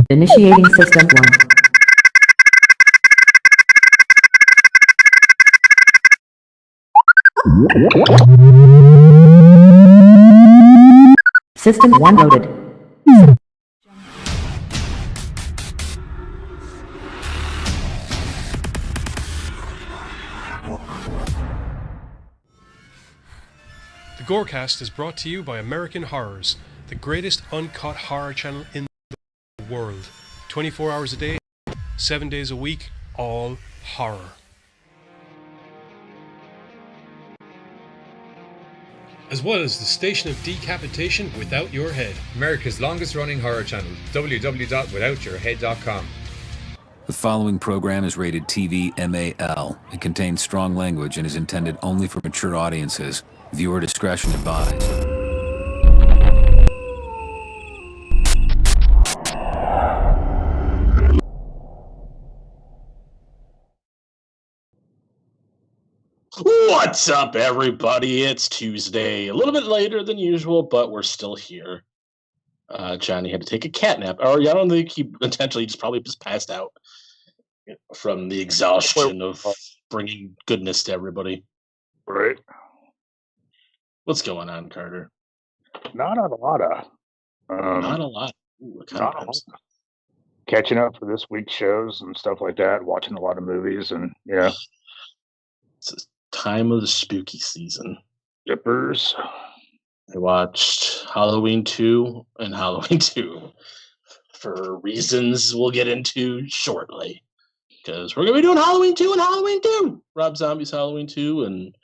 Initiating System 1. System 1 loaded. The GoreCast is brought to you by American Horrors, the greatest uncut horror channel in the world. 24 hours a day, 7 days a week, all horror. As well as the Station of Decapitation Without Your Head, America's longest running horror channel, www.withoutyourhead.com. The following program is rated TV MAL. It contains strong language and is intended only for mature audiences. Viewer discretion advised. What's up, everybody? It's Tuesday. A little bit later than usual, but we're still here. Johnny had to take a cat nap. Or I don't think he intentionally just probably just passed out from the exhaustion of bringing goodness to everybody. Right. What's going on, Carter? Not a lot of. Not a lot. Ooh, Not a lot. Catching up for this week's shows and stuff like that. Watching a lot of movies and yeah. It's the time of the spooky season. Zippers. I watched Halloween 2 and Halloween 2 for reasons we'll get into shortly. Because we're going to be doing Halloween 2 and Halloween 2. Rob Zombie's Halloween 2 and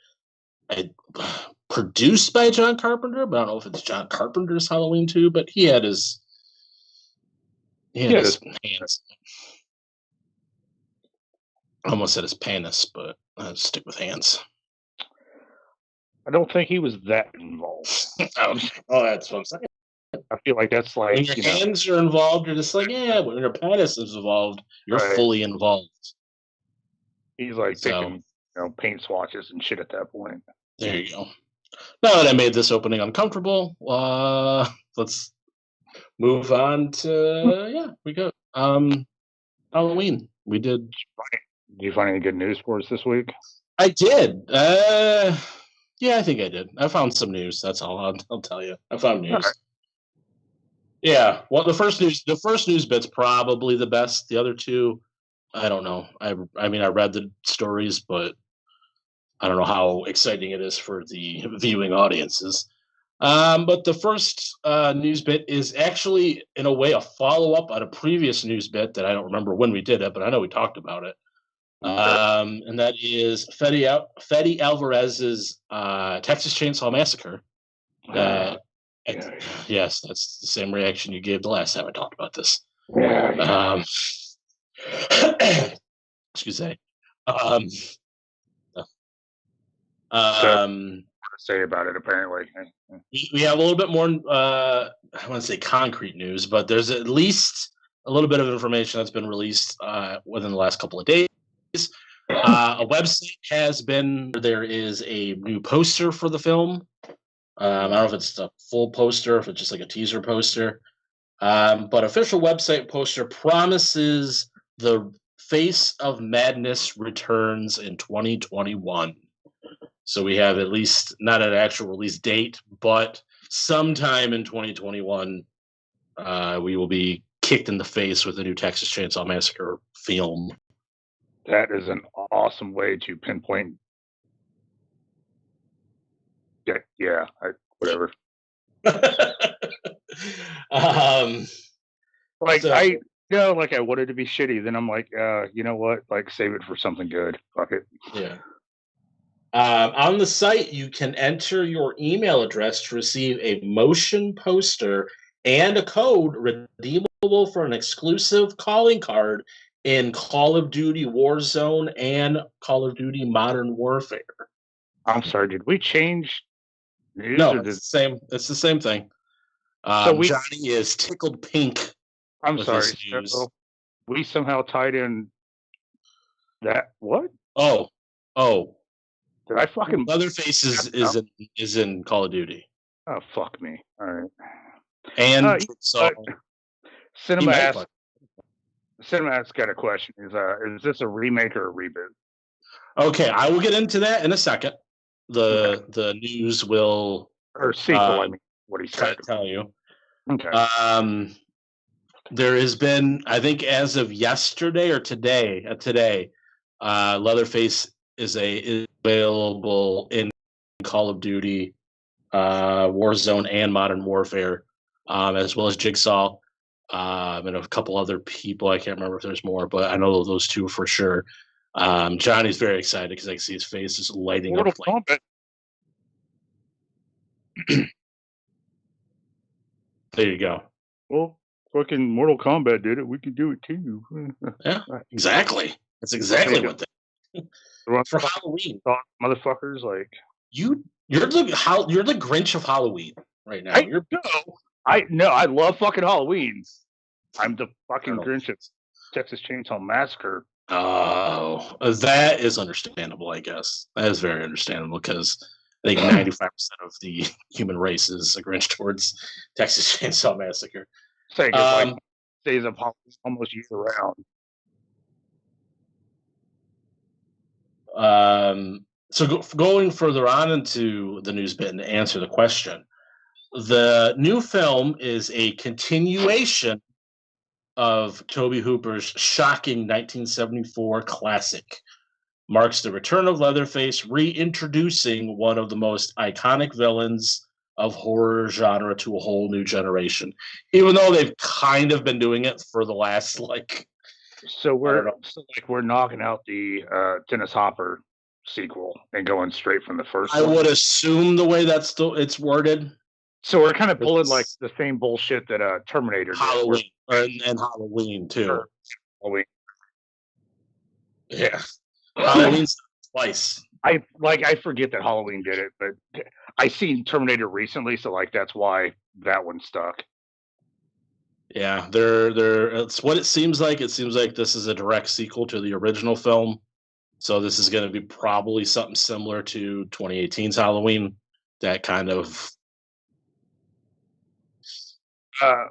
produced by John Carpenter, but I don't know if it's John Carpenter's Halloween 2, but he had his hands. I almost said his penis, but I'll stick with hands. I don't think he was that involved. Oh, that's what I'm saying. I feel like that's like when your hands are involved, you're just like, yeah. When your penis is involved, you're fully involved. He's like taking, paint swatches and shit at that point. There you go. Now that I made this opening uncomfortable, let's move on to we go. Halloween. We did. Did you find any good news for us this week? I did. Yeah, I think I did. I found some news. That's all I'll tell you. I found news. Right. Yeah. Well, the first news bit's probably the best. The other two, I don't know. I mean, I read the stories, but I don't know how exciting it is for the viewing audiences. But the first news bit is actually, in a way, a follow-up on a previous news bit that I don't remember when we did it, but I know we talked about it. And that is Fede Alvarez's Texas Chainsaw Massacre. Yes, that's the same reaction you gave the last time I talked about this. Excuse me. To say about it, apparently. We have a little bit more, I want to say concrete news, but there's at least a little bit of information that's been released within the last couple of days. A website there is a new poster for the film. I don't know if it's a full poster, if it's just like a teaser poster. But official website poster promises the Face of Madness returns in 2021. So we have at least not an actual release date, but sometime in 2021, we will be kicked in the face with a new Texas Chainsaw Massacre film. That is an awesome way to pinpoint. Yeah, whatever. I wanted to be shitty. Then I'm like, you know what? Like, save it for something good. Fuck it. Yeah. On the site, you can enter your email address to receive a motion poster and a code redeemable for an exclusive calling card in Call of Duty Warzone and Call of Duty Modern Warfare. I'm sorry, did we change news? No, it's the same. It's the same thing. Johnny is tickled pink. I'm sorry. So we somehow tied in that. What? Oh. Did I fucking Leatherface is in Call of Duty. Oh, fuck me. All right. And Cinema asked Cinematic's got a question. Is this a remake or a reboot? Okay, I will get into that in a second. The news will Or sequel, I mean, what he try said. to tell you. Okay. There has been, I think, as of yesterday or today, Leatherface is available in Call of Duty, Warzone, and Modern Warfare, as well as Jigsaw, and a couple other people. I can't remember if there's more, but I know those two for sure. Johnny's very excited because I can see his face just lighting Mortal up. Like, Kombat. there you go. Well, fucking Mortal Kombat did it. We could do it too. Yeah, exactly. That's exactly what they for Halloween. Motherfuckers, like you're the Grinch of Halloween right now. I love fucking Halloween. I'm the fucking Grinch of Texas Chainsaw Massacre. Oh, that is understandable. I guess that is very understandable because I think 95% of the human race is a Grinch towards Texas Chainsaw Massacre. Say it's like days of Halloween almost year round. So going further on into the news bit and to answer the question, the new film is a continuation of Tobe Hooper's shocking 1974 classic. Marks the return of Leatherface, reintroducing one of the most iconic villains of horror genre to a whole new generation. Even though they've kind of been doing it for the last So we're knocking out the Dennis Hopper sequel and going straight from the first one. I would assume the way it's worded. So we're kind of pulling like the same bullshit that Terminator Halloween and Halloween too. Halloween. Yeah. Halloween's twice. I forget that Halloween did it, but I seen Terminator recently, so like that's why that one stuck. Yeah, they're it's what it seems like. It seems like this is a direct sequel to the original film. So this is going to be probably something similar to 2018's Halloween. That kind of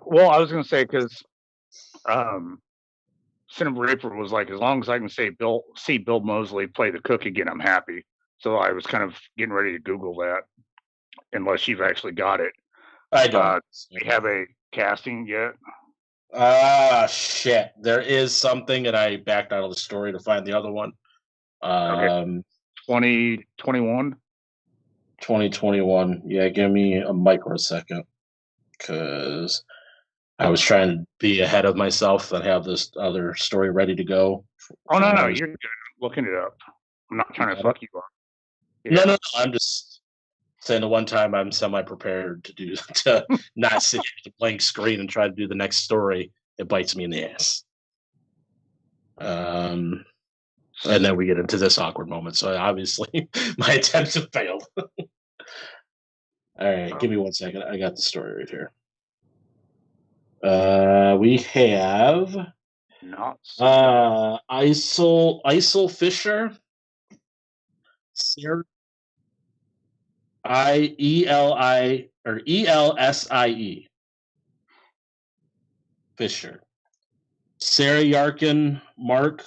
well, I was going to say because Cinema Reaper was like, as long as I can see Bill Moseley play the cook again, I'm happy. So I was kind of getting ready to Google that, unless you've actually got it. I don't. We have a casting yet? Shit. There is something, and I backed out of the story to find the other one. Okay. 2021? 2021. Yeah, give me a microsecond, because I was trying to be ahead of myself and have this other story ready to go. Oh, no, you're good. I'm looking it up. I'm not trying to fuck you up. Yeah. No, I'm just saying the one time I'm semi-prepared to not sit at the blank screen and try to do the next story, it bites me in the ass. And then we get into this awkward moment. So obviously my attempts have failed. All right, give me 1 second. I got the story right here. We have Isel Fisher, Sarah Elsie Fisher, Sarah Yarkin, Mark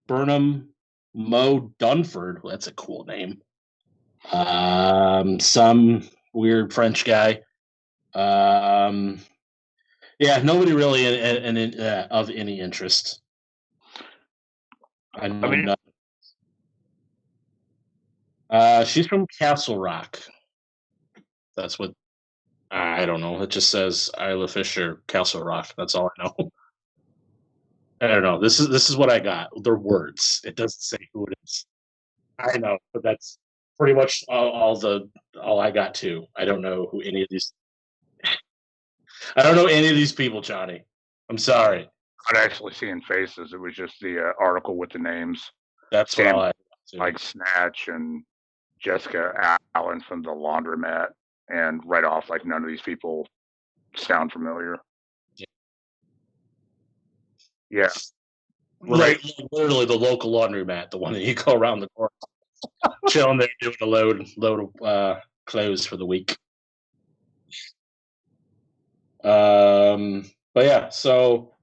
Burnham, Mo Dunford. Well, that's a cool name. Some weird French guy. Yeah, nobody really of any interest. She's from Castle Rock. That's what I don't know. It just says Isla Fisher, Castle Rock. That's all I know. I don't know. This is what I got. They're words. It doesn't say who it is. I know, but that's pretty much all I got too. I don't know who any of these. I don't know any of these people, Johnny. I'm sorry. I'd actually seeing faces. It was just the article with the names. That's what I like Snatch and Jessica Allen from the Laundromat, and right off, like none of these people sound familiar. Yeah. Right. Literally the local laundromat, the one that you go around the corner, chilling there doing a load of clothes for the week. But yeah, so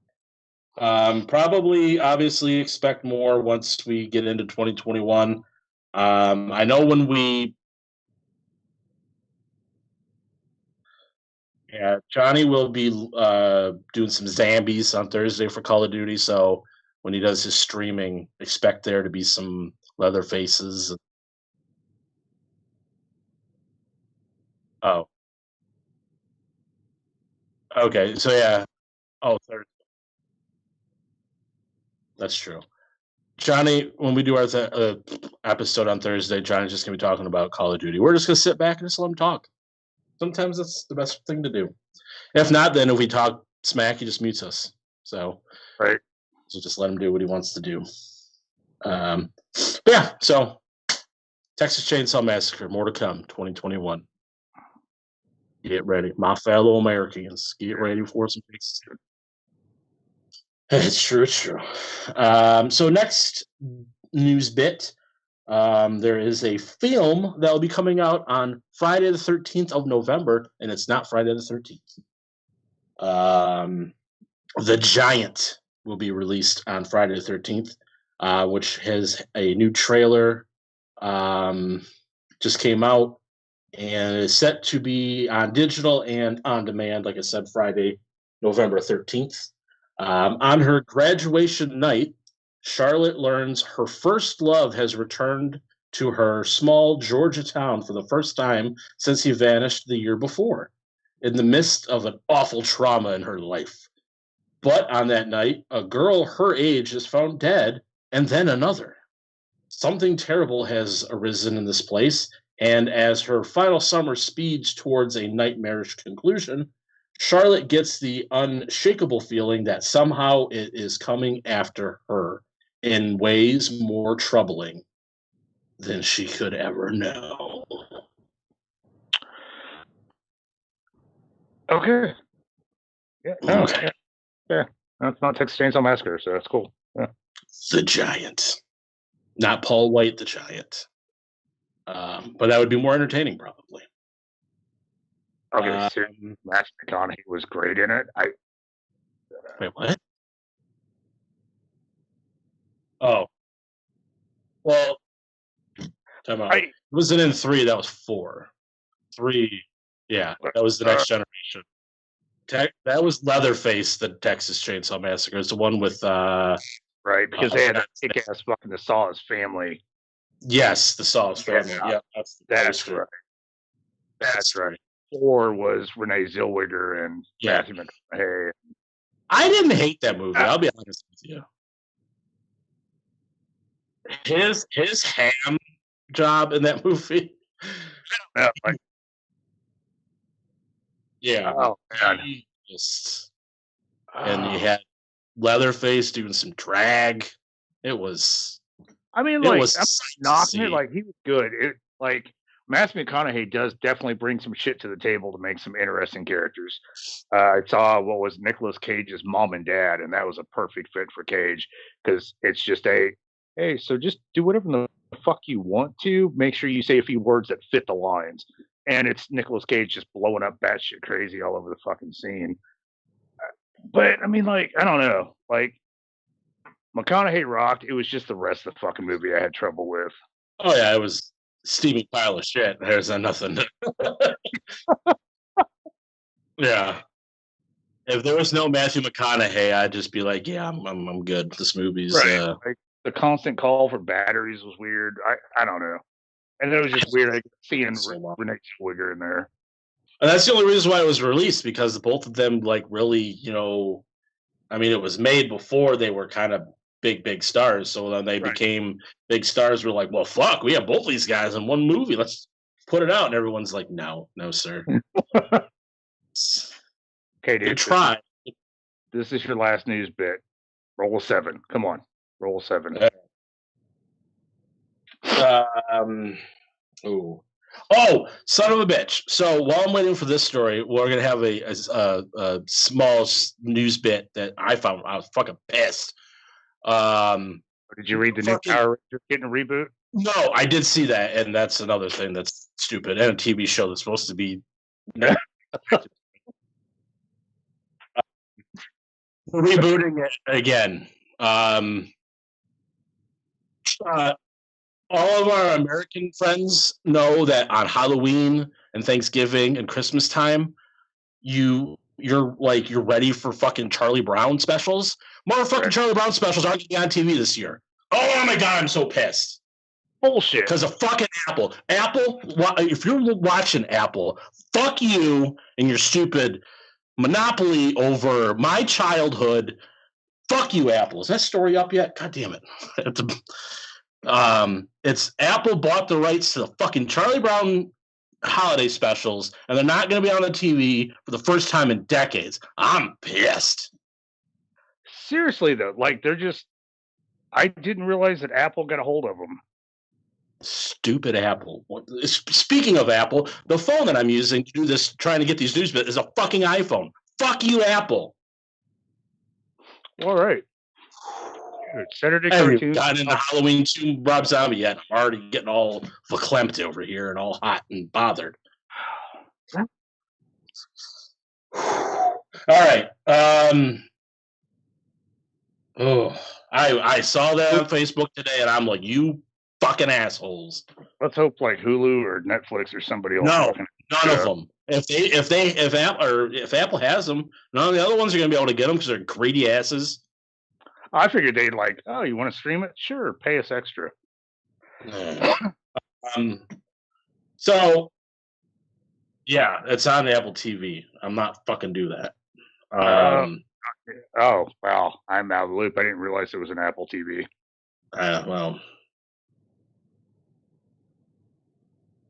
Probably, obviously, expect more once we get into 2021. I know when Johnny will be doing some zombies on Thursday for Call of Duty. So when he does his streaming, expect there to be some leather faces. Oh, okay. So yeah. Oh, Thursday. That's true. Johnny, when we do our episode on Thursday, Johnny's just gonna be talking about Call of Duty. We're just gonna sit back and just let him talk. Sometimes that's the best thing to do. If not, then if we talk smack, he just mutes us. So, Right. So just let him do what he wants to do. But yeah, so Texas Chainsaw Massacre, more to come, 2021. Get ready, my fellow Americans. Get ready for some things. It's true. It's true. So next news bit, there is a film that will be coming out on Friday the 13th of November, and it's not Friday the 13th. The Giant will be released on Friday the 13th, which has a new trailer. Just came out and is set to be on digital and on demand, like I said, Friday, November 13th. On her graduation night, Charlotte learns her first love has returned to her small Georgia town for the first time since he vanished the year before, in the midst of an awful trauma in her life. But on that night, a girl her age is found dead, and then another. Something terrible has arisen in this place, and as her final summer speeds towards a nightmarish conclusion, Charlotte gets the unshakable feeling that somehow it is coming after her in ways more troubling than she could ever know. Okay. Yeah. No, Okay. yeah. That's not Texas Chainsaw Massacre, so that's cool. Yeah. The Giant. Not Paul White, the Giant. But that would be more entertaining, probably. Okay, seriously, Matthew McConaughey was great in it. Wait, what? Oh, well, time out. It wasn't in 3, that was 4. 3, yeah, that was the Next Generation. That was Leatherface, the Texas Chainsaw Massacre. It's the one with right, because they had that kick-ass fucking the Saw's family. Yes, the Saw's family. Yeah, that's right. That's right. 4 was Renee Zellweger and Matthew McConaughey. I didn't hate that movie. I'll be honest with you. His ham job in that movie. Yeah. Oh man. And you had Leatherface doing some drag. It was. I mean, like, I'm knocking it. Like, he was good. Matthew McConaughey does definitely bring some shit to the table to make some interesting characters. I saw what was Nicolas Cage's mom and dad, and that was a perfect fit for Cage because it's just hey, so just do whatever the fuck you want to. Make sure you say a few words that fit the lines. And it's Nicolas Cage just blowing up batshit crazy all over the fucking scene. But, I mean, like, I don't know. Like, McConaughey rocked. It was just the rest of the fucking movie I had trouble with. Oh, yeah, it was steaming pile of shit. There's nothing. Yeah. If there was no Matthew McConaughey, I'd just be like, yeah, I'm good. This movie's right. Like, the constant call for batteries was weird. I don't know. And it was just weird like, seeing Renee Zellweger in there. And that's the only reason why it was released, because both of them, like, really, I mean, it was made before they were kind of big stars. So then they became big stars. We're like, well, fuck, we have both these guys in one movie. Let's put it out. And everyone's like, no, sir. Okay, dude. Try. This is your last news bit. Roll 7. Come on. Roll 7. Oh, son of a bitch. So while I'm waiting for this story, we're going to have a small news bit that I found. I was fucking pissed. Did you read the new Power Rangers getting a reboot? No, I did see that, and that's another thing that's stupid. And a TV show that's supposed to be... rebooting it again. All of our American friends know that on Halloween and Thanksgiving and Christmas time, you're ready for fucking Charlie Brown specials. More fucking Charlie Brown specials aren't going to be on TV this year. Oh my god, I'm so pissed. Bullshit. Because of fucking Apple. Apple, if you're watching Apple, fuck you and your stupid monopoly over my childhood. Fuck you, Apple. Is that story up yet? God damn it. It's Apple bought the rights to the fucking Charlie Brown holiday specials, and they're not going to be on the TV for the first time in decades. I'm pissed. Seriously, though, like I didn't realize that Apple got a hold of them. Stupid Apple. Speaking of Apple, the phone that I'm using to do this, trying to get these news bits, is a fucking iPhone. Fuck you, Apple. All right. Dude, Saturday I haven't cartoons. gotten into Halloween 2 Rob Zombie yet. I'm already getting all verklempt over here and all hot and bothered. All right. I saw that on Facebook today, and I'm like, you fucking assholes. Let's hope like Hulu or Netflix or somebody else. No, none of them. If Apple has them, none of the other ones are going to be able to get them because they're greedy asses. I figured they'd like, oh, you want to stream it? Sure, pay us extra. So, yeah, it's on Apple TV. I'm not fucking do that. Oh, well, I'm out of the loop. I didn't realize it was an Apple TV. Well,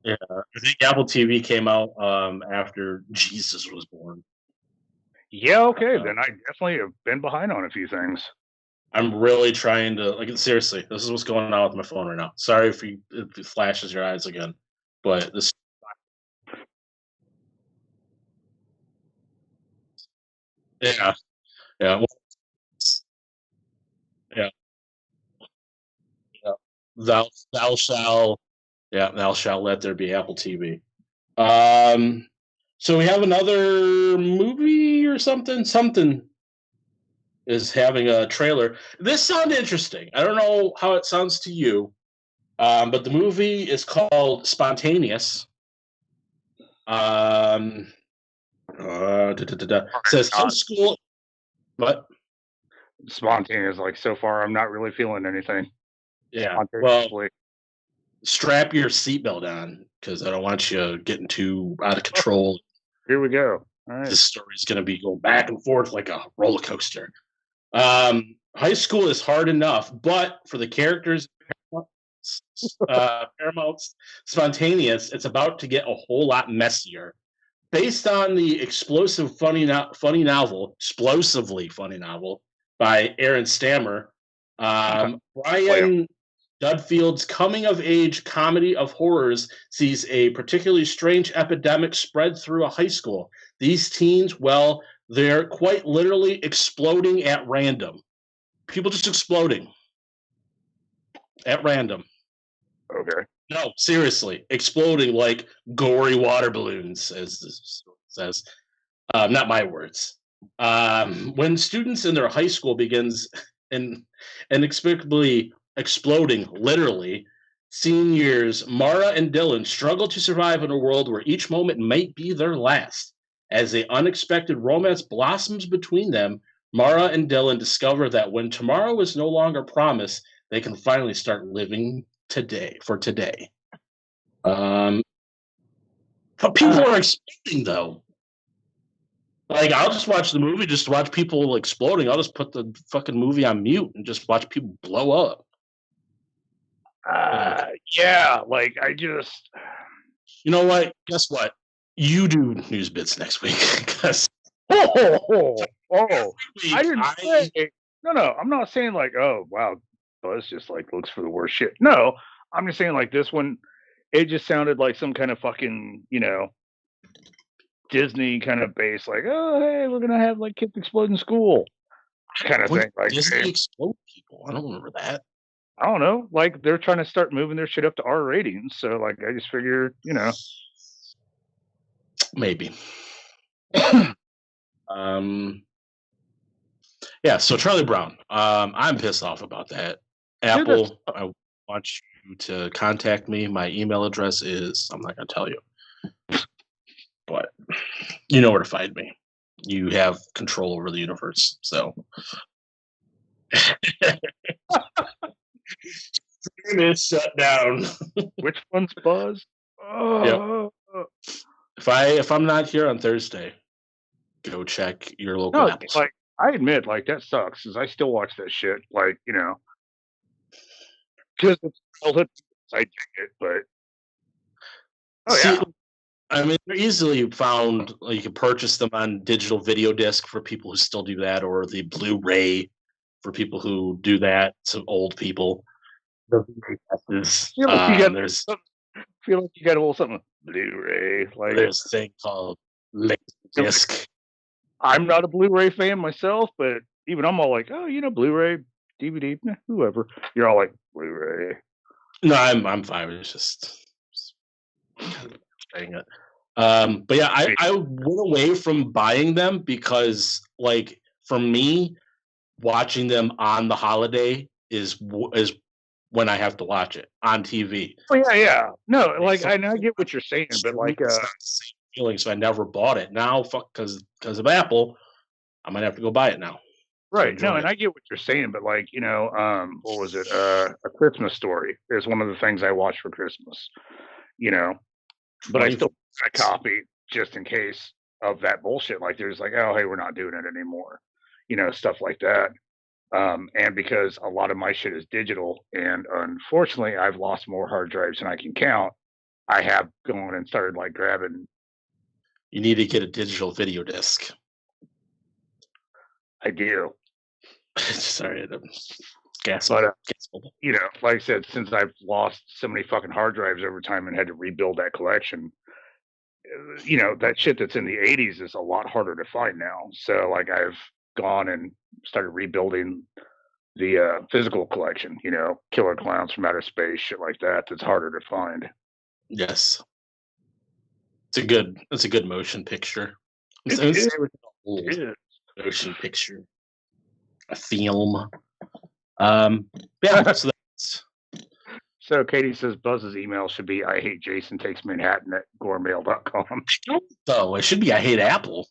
yeah, I think Apple TV came out after Jesus was born. Yeah, okay, then I definitely have been behind on a few things. I'm really trying to, seriously, this is what's going on with my phone right now. Sorry if it flashes your eyes again, but this. Yeah. Yeah. Yeah. Thou shall let there be Apple TV. So we have another movie or something. Something is having a trailer. This sounded interesting. I don't know how it sounds to you, but the movie is called Spontaneous. It says high school. What? Spontaneous. Like so far, I'm not really feeling anything. Yeah. Well, strap your seatbelt on because I don't want you getting too out of control. Here we go. All right. This story is going to be going back and forth like a roller coaster. High school is hard enough, but for the characters, Paramount Spontaneous, it's about to get a whole lot messier. Based on the explosively funny novel by Aaron Stammer, Brian Dudfield's coming-of-age comedy of horrors sees a particularly strange epidemic spread through a high school. These teens, well, they're quite literally exploding at random. People just exploding at random. Okay. No, seriously, exploding like gory water balloons, as this says. Not my words. When students in their high school begins inexplicably exploding, literally, seniors Mara and Dylan struggle to survive in a world where each moment might be their last. As a unexpected romance blossoms between them, Mara and Dylan discover that when tomorrow is no longer promised, they can finally start living for today. But people are exploding, though. Like, I'll just watch the movie just to watch people exploding. I'll just put the fucking movie on mute and just watch people blow up. Yeah, like, I just... You know what? Guess what? You do news bits next week. Because I didn't say... No, I'm not saying, like, oh, wow, Buzz just, like, looks for the worst shit. No, I'm just saying, like, this one, it just sounded like some kind of fucking, Disney kind of base, like, oh, hey, we're gonna have like kids explode in school, kind of thing. Like Disney explode people. I don't remember that. I don't know. Like they're trying to start moving their shit up to R ratings, so like I just figure, maybe. Yeah, so Charlie Brown. I'm pissed off about that. Apple, I want you to contact me. My email address is, I'm not going to tell you, but you know where to find me. You have control over the universe. So it is shut down. Which one's Buzz? Oh. If I'm not here on Thursday, go check your local No, Apple store. like I admit, like that sucks, because I still watch that shit. Like because it's childhood. I dig it, but See, I mean, they're easily found. Like, you can purchase them on digital video disc for people who still do that, or the Blu-ray for people who do that. Some old people. The VHSs. There's feel like you got a little something Blu-ray. Like there's a thing called Laserdisc. I'm not a Blu-ray fan myself, but even I'm all like, oh, Blu-ray, DVD, whoever. You're all like Blu-ray. No, I'm fine. It's just saying it. But yeah, I went away from buying them because, like, for me, watching them on the holiday is when I have to watch it on TV. Oh yeah. No, like I get what you're saying, but like it's not the same feeling, so I never bought it. Now, because of Apple, I might have to go buy it now. Right. No, and I get what you're saying, but like, what was it? A Christmas Story is one of the things I watch for Christmas. But I still got a copy just in case of that bullshit. Like there's like, oh hey, we're not doing it anymore. Stuff like that. And because a lot of my shit is digital, and unfortunately I've lost more hard drives than I can count, I have gone and started like grabbing. You need to get a digital video disc. I do. Sorry, gas. But like I said, since I've lost so many fucking hard drives over time and had to rebuild that collection, that shit that's in the 80s is a lot harder to find now. So like I've gone and started rebuilding the physical collection, Killer Clowns from Outer Space, shit like that. That's harder to find. Yes, it's a good motion picture. It is. Motion picture, a film. Yeah. So Katie says Buzz's email should be I hate Jason takes Manhattan at goremail.com. So it should be I hate Apple.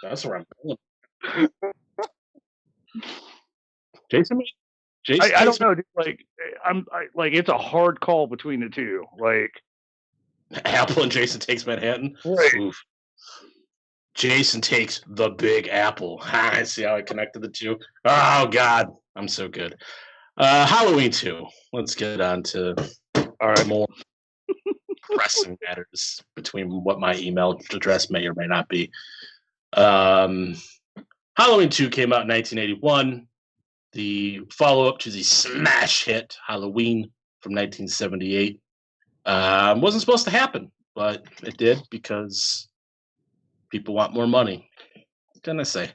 That's where I'm going. Jason, I don't know, dude. Like like it's a hard call between the two. Like Apple and Jason takes Manhattan. Right. Oof. Jason takes the Big Apple. I see how I connected the two. Oh God, I'm so good. Halloween 2. Let's get on to more pressing matters between what my email address may or may not be. Halloween 2 came out in 1981. The follow-up to the smash hit Halloween from 1978. Wasn't supposed to happen, but it did because people want more money. What can I say?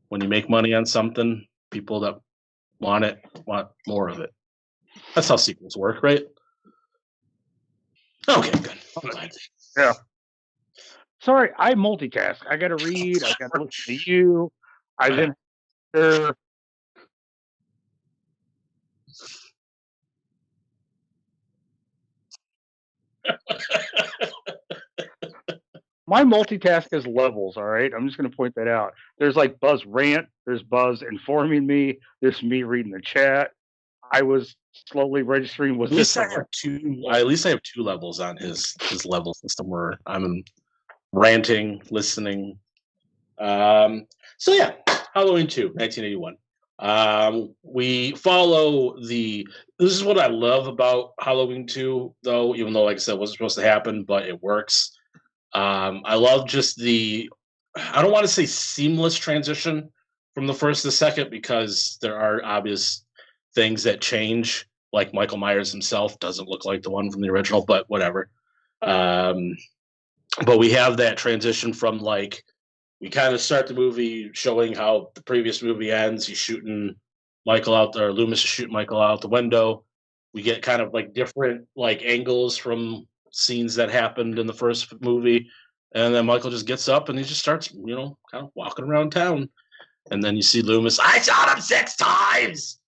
When you make money on something, people that want it want more of it. That's how sequels work, right? Okay, good. I'm glad. Yeah. Sorry, I multitask. I got to read. I got to listen to you. I then. My multitask is levels, all right? I'm just going to point that out. There's like Buzz rant. There's Buzz informing me. There's me reading the chat. I was slowly registering with this. At least I have two levels on his level system where I'm ranting, listening. So yeah, Halloween 2, 1981. We follow this is what I love about Halloween 2, though, even though, like I said, it wasn't supposed to happen, but it works. I love just I don't want to say seamless transition from the first to the second, because there are obvious things that change, like Michael Myers himself doesn't look like the one from the original, but whatever. But we have that transition from, like, we kind of start the movie showing how the previous movie ends. He's shooting Michael out there. Loomis is shooting Michael out the window. We get kind of like different like angles from scenes that happened in the first movie. And then Michael just gets up and he just starts, kind of walking around town. And then you see Loomis, I shot him 6 times!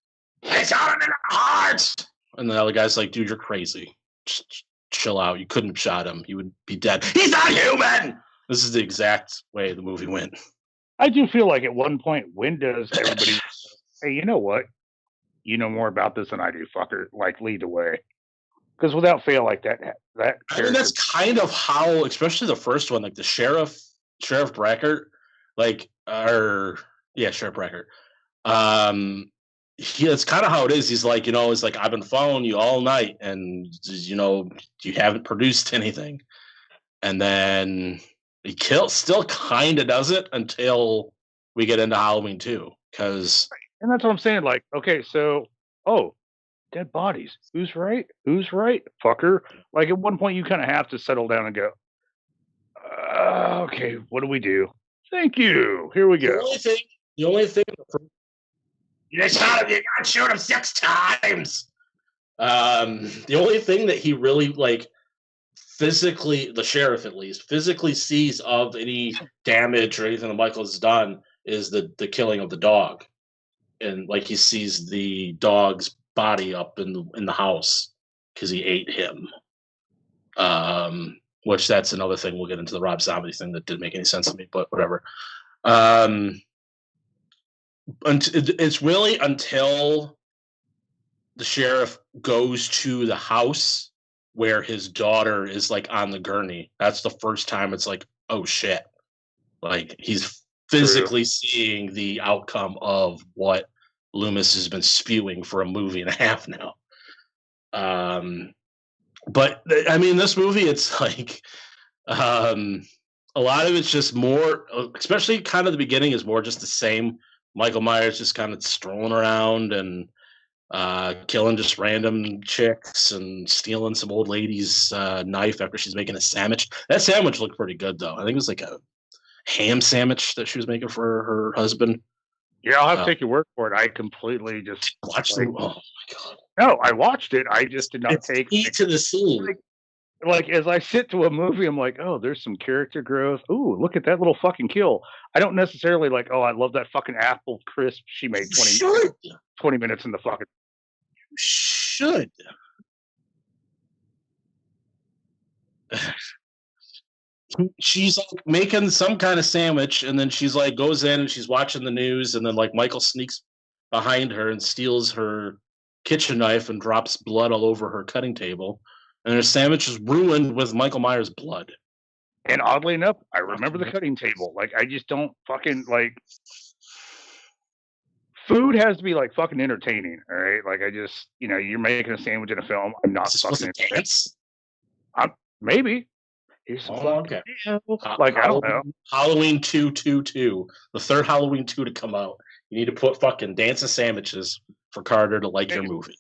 I shot him in the heart! And the other guy's like, dude, you're crazy. Just chill out. You couldn't have shot him. He would be dead. He's not human! This is the exact way the movie went. I do feel like at one point, when does everybody, hey, you know what? You know more about this than I do, fucker. Like, lead the way. Because without fail, like that I mean, that's kind of how, especially the first one, like the Sheriff Brackert, Sheriff Brackert. It's kind of how it is. He's like, it's like, I've been following you all night, and you haven't produced anything. And then he still kind of does it until we get into Halloween 2, because. And that's what I'm saying. Like, okay, so, dead bodies. Who's right? Who's right, fucker? Like, at one point, you kind of have to settle down and go, okay, what do we do? Thank you. Here we go. The only thing, you shot him. You got to shoot him 6 times. The only thing that he really physically, the sheriff at least, physically sees of any damage or anything that Michael has done is the killing of the dog, and he sees the dog's body up in the house because he ate him. Which that's another thing. We'll get into the Rob Zombie thing that didn't make any sense to me, but whatever. It's really until the sheriff goes to the house where his daughter is on the gurney. That's the first time it's like, oh shit. He's physically seeing the outcome of what Loomis has been spewing for a movie and a half now. But I mean, this movie, it's a lot of it's just more, especially kind of the beginning is more just the same. Michael Myers just kind of strolling around and killing just random chicks and stealing some old lady's knife after she's making a sandwich. That sandwich looked pretty good, though. I think it was like a ham sandwich that she was making for her husband. Yeah, I'll have to take your word for it. I completely just watched it. Oh my god! No, I watched it. I just did not take it to the scene. As I sit to a movie, I'm like, oh, there's some character growth. Ooh, look at that little fucking kill. I don't necessarily I love that fucking apple crisp she made 20 minutes in the fucking. You should. She's making some kind of sandwich, and then she's goes in and she's watching the news, and then Michael sneaks behind her and steals her kitchen knife and drops blood all over her cutting table, and her sandwich is ruined with Michael Myers' blood. And oddly enough, I remember the cutting table. I just don't fucking food has to be fucking entertaining, all right? I just you're making a sandwich in a film. I'm not fucking dance. Maybe. Okay. I don't know. Halloween 222, the third Halloween 2 to come out. You need to put fucking dancing sandwiches for Carter to like your movie.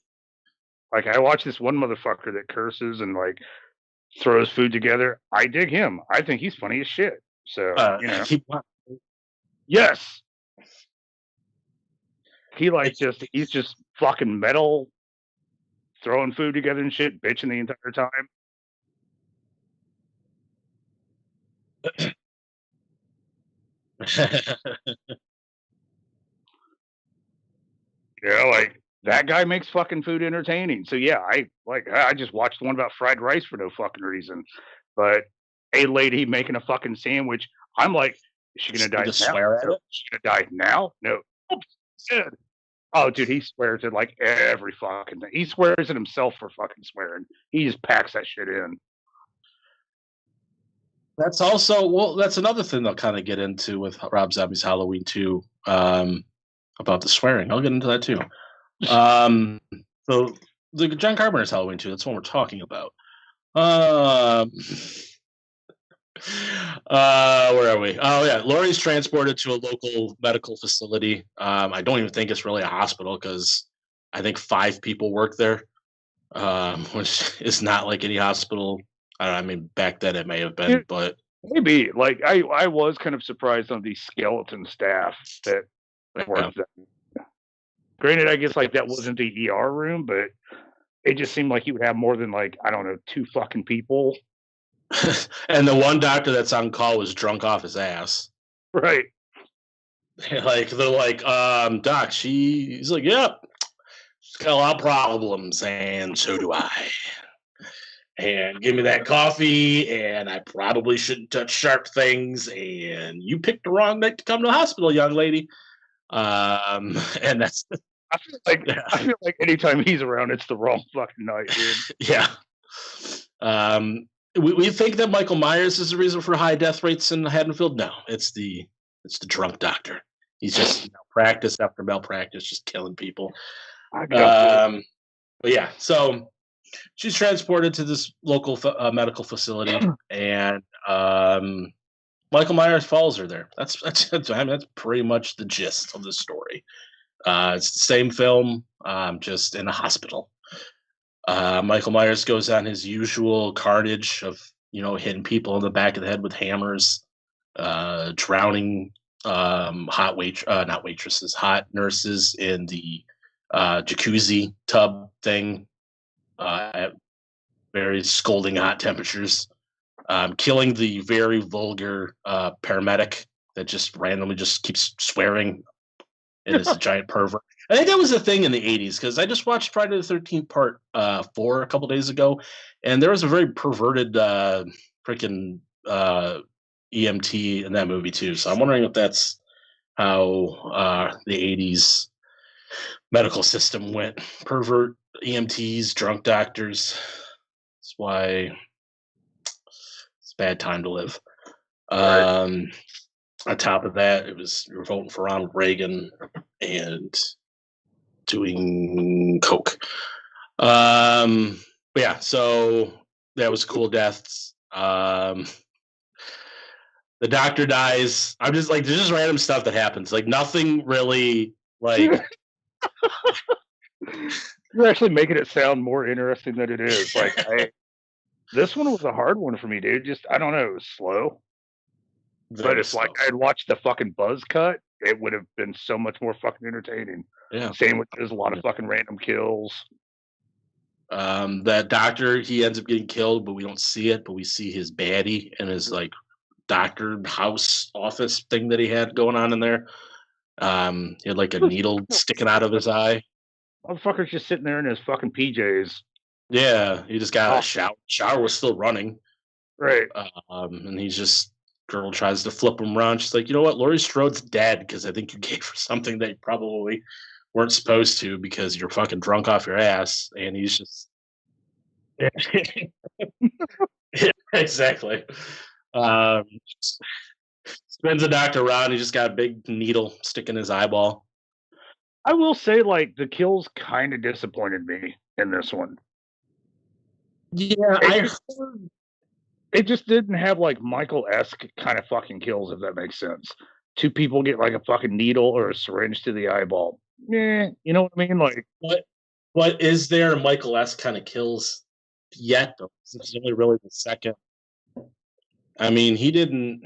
I watch this one motherfucker that curses and throws food together. I dig him. I think he's funny as shit. So yes, he's just fucking metal, throwing food together and shit, bitching the entire time. That guy makes fucking food entertaining. So yeah, I just watched one about fried rice for no fucking reason. But a lady making a fucking sandwich, I'm like, is she gonna die now? Swear at it? Is she gonna die now? No. Oops. Oh, dude, he swears at every fucking thing. He swears at himself for fucking swearing. He just packs that shit in. That's also that's another thing they'll kind of get into with Rob Zombie's Halloween 2 about the swearing. I'll get into that too. So the John Carpenter's Halloween 2, that's what we're talking about. Where are we? Oh yeah, Laurie's transported to a local medical facility. I don't even think it's really a hospital because I think 5 people work there, which is not like any hospital. I mean, back then it may have been, but maybe. I was kind of surprised on the skeleton staff that worked there. Granted, I guess that wasn't the ER room, but it just seemed like he would have more than 2 fucking people. And the one doctor that's on call was drunk off his ass. Right. like they're like, Doc, he's like, yep, she's got a lot of problems, and so do I. And give me that coffee, and I probably shouldn't touch sharp things. And you picked the wrong night to come to the hospital, young lady. And that's I feel like anytime he's around, it's the wrong fucking night, dude. yeah. We think that Michael Myers is the reason for high death rates in Haddonfield. No, it's the drunk doctor. He's just malpractice after malpractice, just killing people. But yeah, so she's transported to this local medical facility, and Michael Myers follows her there. That's pretty much the gist of the story. It's the same film, just in a hospital. Michael Myers goes on his usual carnage of hitting people in the back of the head with hammers, drowning hot nurses in the jacuzzi tub thing at very scalding hot temperatures, killing the very vulgar paramedic that just randomly just keeps swearing and is a giant pervert. I think that was a thing in the 80s, because I just watched Friday the 13th part 4 a couple days ago, and there was a very perverted freaking EMT in that movie too. So I'm wondering if that's how the 80s medical system went. Pervert EMTs, drunk doctors. That's why it's a bad time to live. Right. On top of that, we were voting for Ronald Reagan and doing coke. But yeah, so that was cool deaths. The doctor dies. I'm just like, there's just random stuff that happens. Like nothing really like. You're actually making it sound more interesting than it is. Like this one was a hard one for me, dude. Just I don't know, it was slow. But it's like I'd watched the fucking buzz cut, it would have been so much more fucking entertaining. Yeah. Same with there's a lot of fucking random kills. That doctor, he ends up getting killed, but we don't see it, but we see his baddie in his like doctor house office thing that he had going on in there. He had like a needle sticking out of his eye. Motherfucker's just sitting there in his fucking PJs. Yeah, he just got a shower. Shower was still running. Right. And he's just, girl tries to flip him around. She's like, you know what? Laurie Strode's dead because I think you gave her something that you probably weren't supposed to because you're fucking drunk off your ass. And he's just. Yeah, exactly. Spins the doctor around. He just got a big needle stick in his eyeball. I will say, like, the kills kind of disappointed me in this one. Yeah, it just didn't have like Michael-esque kind of fucking kills, if that makes sense. 2 people get like a fucking needle or a syringe to the eyeball. Yeah, you know what I mean? Like, what is there Michael-esque kind of kills yet? Though this is only really the second. I mean, he didn't.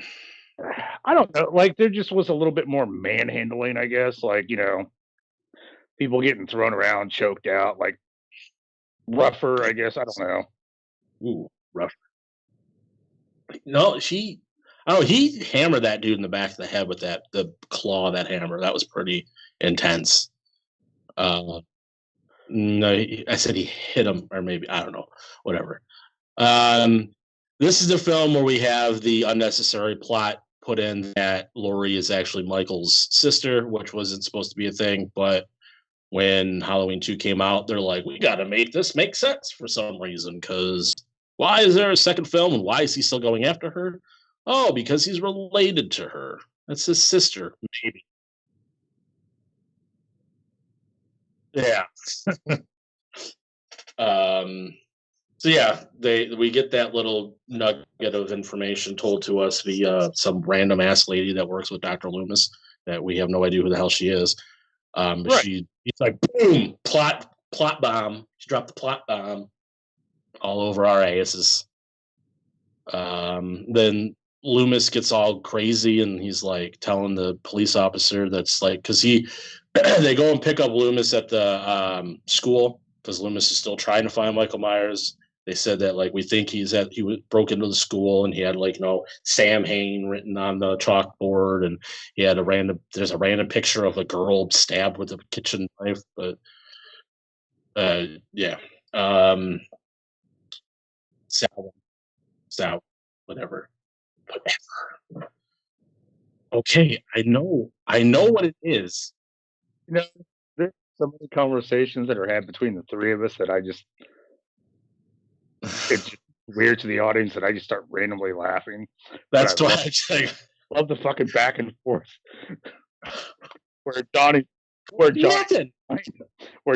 I don't know. Like, there just was a little bit more manhandling, I guess. Like, people getting thrown around, choked out, like rougher, I guess. I don't know. Ooh, rougher. No, he hammered that dude in the back of the head with the claw of that hammer. That was pretty intense. No, I said he hit him, or maybe, I don't know, whatever. This is the film where we have the unnecessary plot put in that Laurie is actually Michael's sister, which wasn't supposed to be a thing, but when Halloween 2 came out, they're like, we got to make this make sense for some reason, because why is there a second film, and why is he still going after her? Oh, because he's related to her. That's his sister, maybe. Yeah. So yeah, we get that little nugget of information told to us via some random ass lady that works with Dr. Loomis that we have no idea who the hell she is. Right. He's like, boom, plot bomb. She dropped the plot bomb all over our asses. Then Loomis gets all crazy and he's like telling the police officer that's like, because they go and pick up Loomis at the school because Loomis is still trying to find Michael Myers. They said that like we think he broke into the school and he had like Sam Hain written on the chalkboard, and he had there's a random picture of a girl stabbed with a kitchen knife, but yeah, Sal, whatever. Okay, I know what it is. There's so many conversations that are had between the three of us that it's just weird to the audience that I just start randomly laughing. That's why I love the fucking back and forth where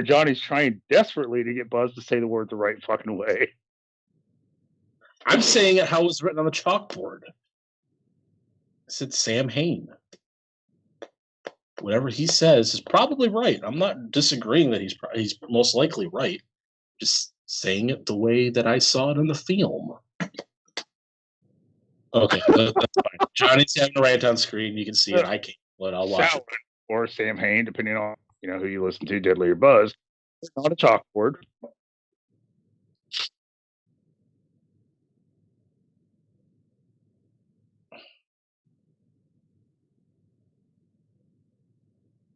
Johnny's trying desperately to get Buzz to say the word the right fucking way. I'm saying it how it was written on the chalkboard. I said Sam Hain. Whatever he says is probably right. I'm not disagreeing that he's most likely right. Just saying it the way that I saw it in the film. Okay, that's fine. Johnny's having a rant on screen. You can see it. I can't, but I'll watch it. Or Sam Hain, depending on who you listen to, Deadly or Buzz. It's not a chalkboard.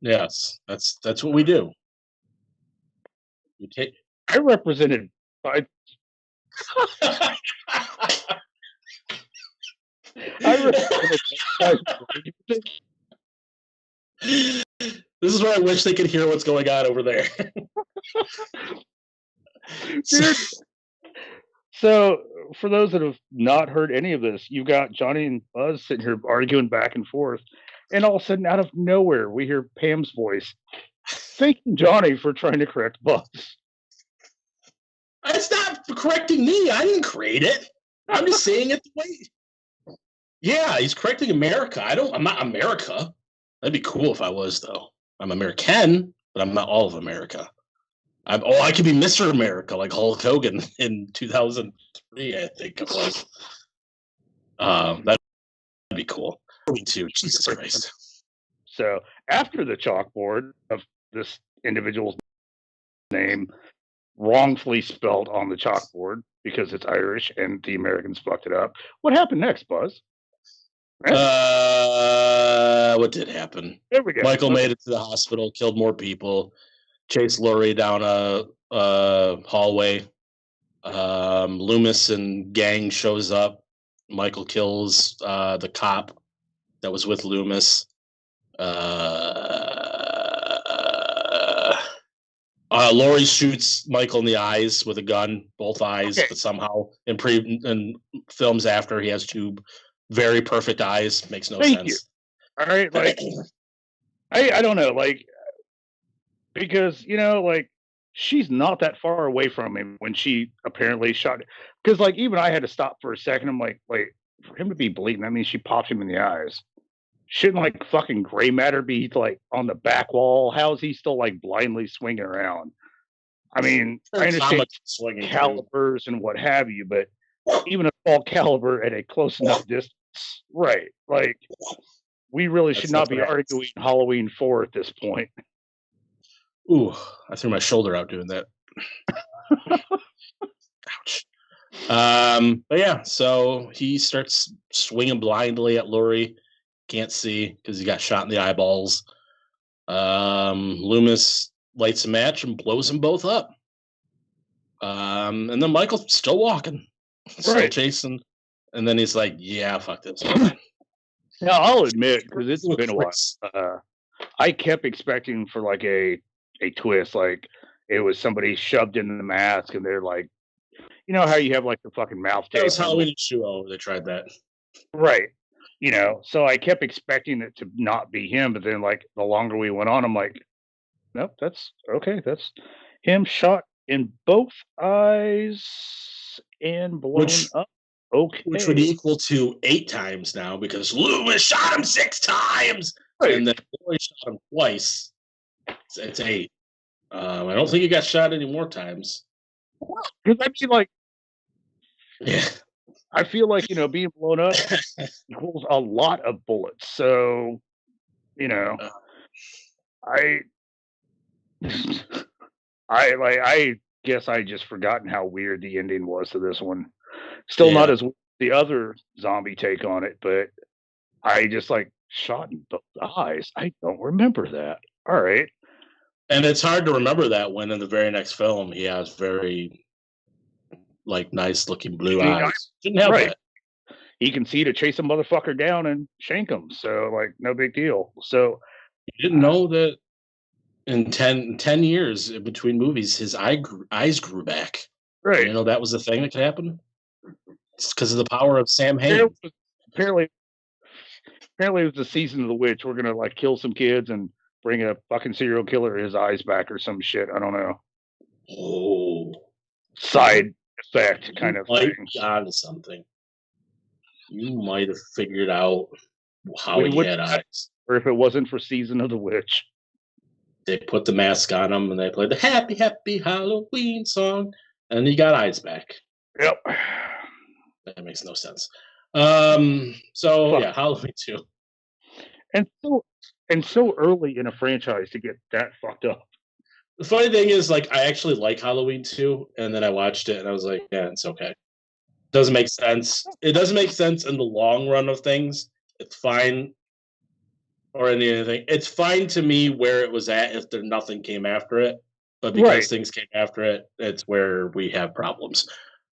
Yes, that's what we do. I represented by. This is where I wish they could hear what's going on over there. Dude. So, for those that have not heard any of this, you've got Johnny and Buzz sitting here arguing back and forth, and all of a sudden, out of nowhere, we hear Pam's voice thanking Johnny for trying to correct Buzz. It's not correcting me. I didn't create it. I'm just saying it the way. Yeah, he's correcting America. I'm not America. That'd be cool if I was, though. I'm American, but I'm not all of America. I could be Mr. America, like Hulk Hogan in 2003, I think it was. That'd be cool. Me too. Jesus Christ. So after the chalkboard of this individual's name wrongfully spelled on the chalkboard because it's Irish and the Americans fucked it up, what happened next, Buzz? What did happen? There we go. Michael made it to the hospital, killed more people, chased Laurie down a hallway. Loomis and gang shows up. Michael kills the cop that was with Loomis. Laurie shoots Michael in the eyes with a gun, both eyes, but somehow in films after he has two very perfect eyes. Makes no sense. You. All right, like I don't know, like because she's not that far away from him when she apparently shot. Because like even I had to stop for a second. I'm like, wait, for him to be bleeding, that means she popped him in the eyes. Shouldn't like fucking gray matter be like on the back wall? How is he still like blindly swinging around? I mean, I understand calibers and what have you, but even a small caliber at a close enough distance, right? Like, we really should not be arguing Halloween 4 at this point. Ooh, I threw my shoulder out doing that. Ouch. But yeah, so he starts swinging blindly at Laurie. Can't see because he got shot in the eyeballs. Loomis lights a match and blows them both up. And then Michael's still walking, still chasing. And then he's like, yeah, fuck this. Now, I'll admit, because it's been a while, I kept expecting for like a twist, like it was somebody shoved into the mask and they're like, you know how you have like the fucking mouth tape? That was Halloween H2O. They tried that. Right. So I kept expecting it to not be him, but then like the longer we went on, I'm like, nope, that's okay. That's him shot in both eyes and blown up. Okay. Which would equal to 8 times now because Loomis shot him 6 times. Right. And then Laurie shot him twice. It's 8. I don't think he got shot any more times. Because I mean, like, yeah. I feel like, being blown up equals a lot of bullets. So, I guess I just forgotten how weird the ending was to this one. Still not as the other zombie take on it, but I just like shot in the eyes. I don't remember that. All right. And it's hard to remember that when in the very next film he has very like nice looking blue eyes. Didn't have that. He can see to chase a motherfucker down and shank him. So like no big deal. So you didn't know that in 10 years between movies his eyes grew back. Right. You know that was the thing that could happen. It's because of the power of Sam Hain. Apparently it was the season of the witch. We're gonna like kill some kids and bring a fucking serial killer his eyes back or some shit. I don't know. Oh, side effect kind of thing. Onto something. You might have figured out how he had eyes. Or if it wasn't for Season of the Witch. They put the mask on him and they played the Happy, Happy Halloween song. And he got eyes back. Yep. That makes no sense. Halloween 2. And so early in a franchise to get that fucked up. The funny thing is, like, I actually like Halloween 2, and then I watched it and I was like, yeah, it's okay. Doesn't make sense. It doesn't make sense in the long run of things. It's fine. Or anything. It's fine to me where it was at if nothing came after it. But because things came after it, it's where we have problems.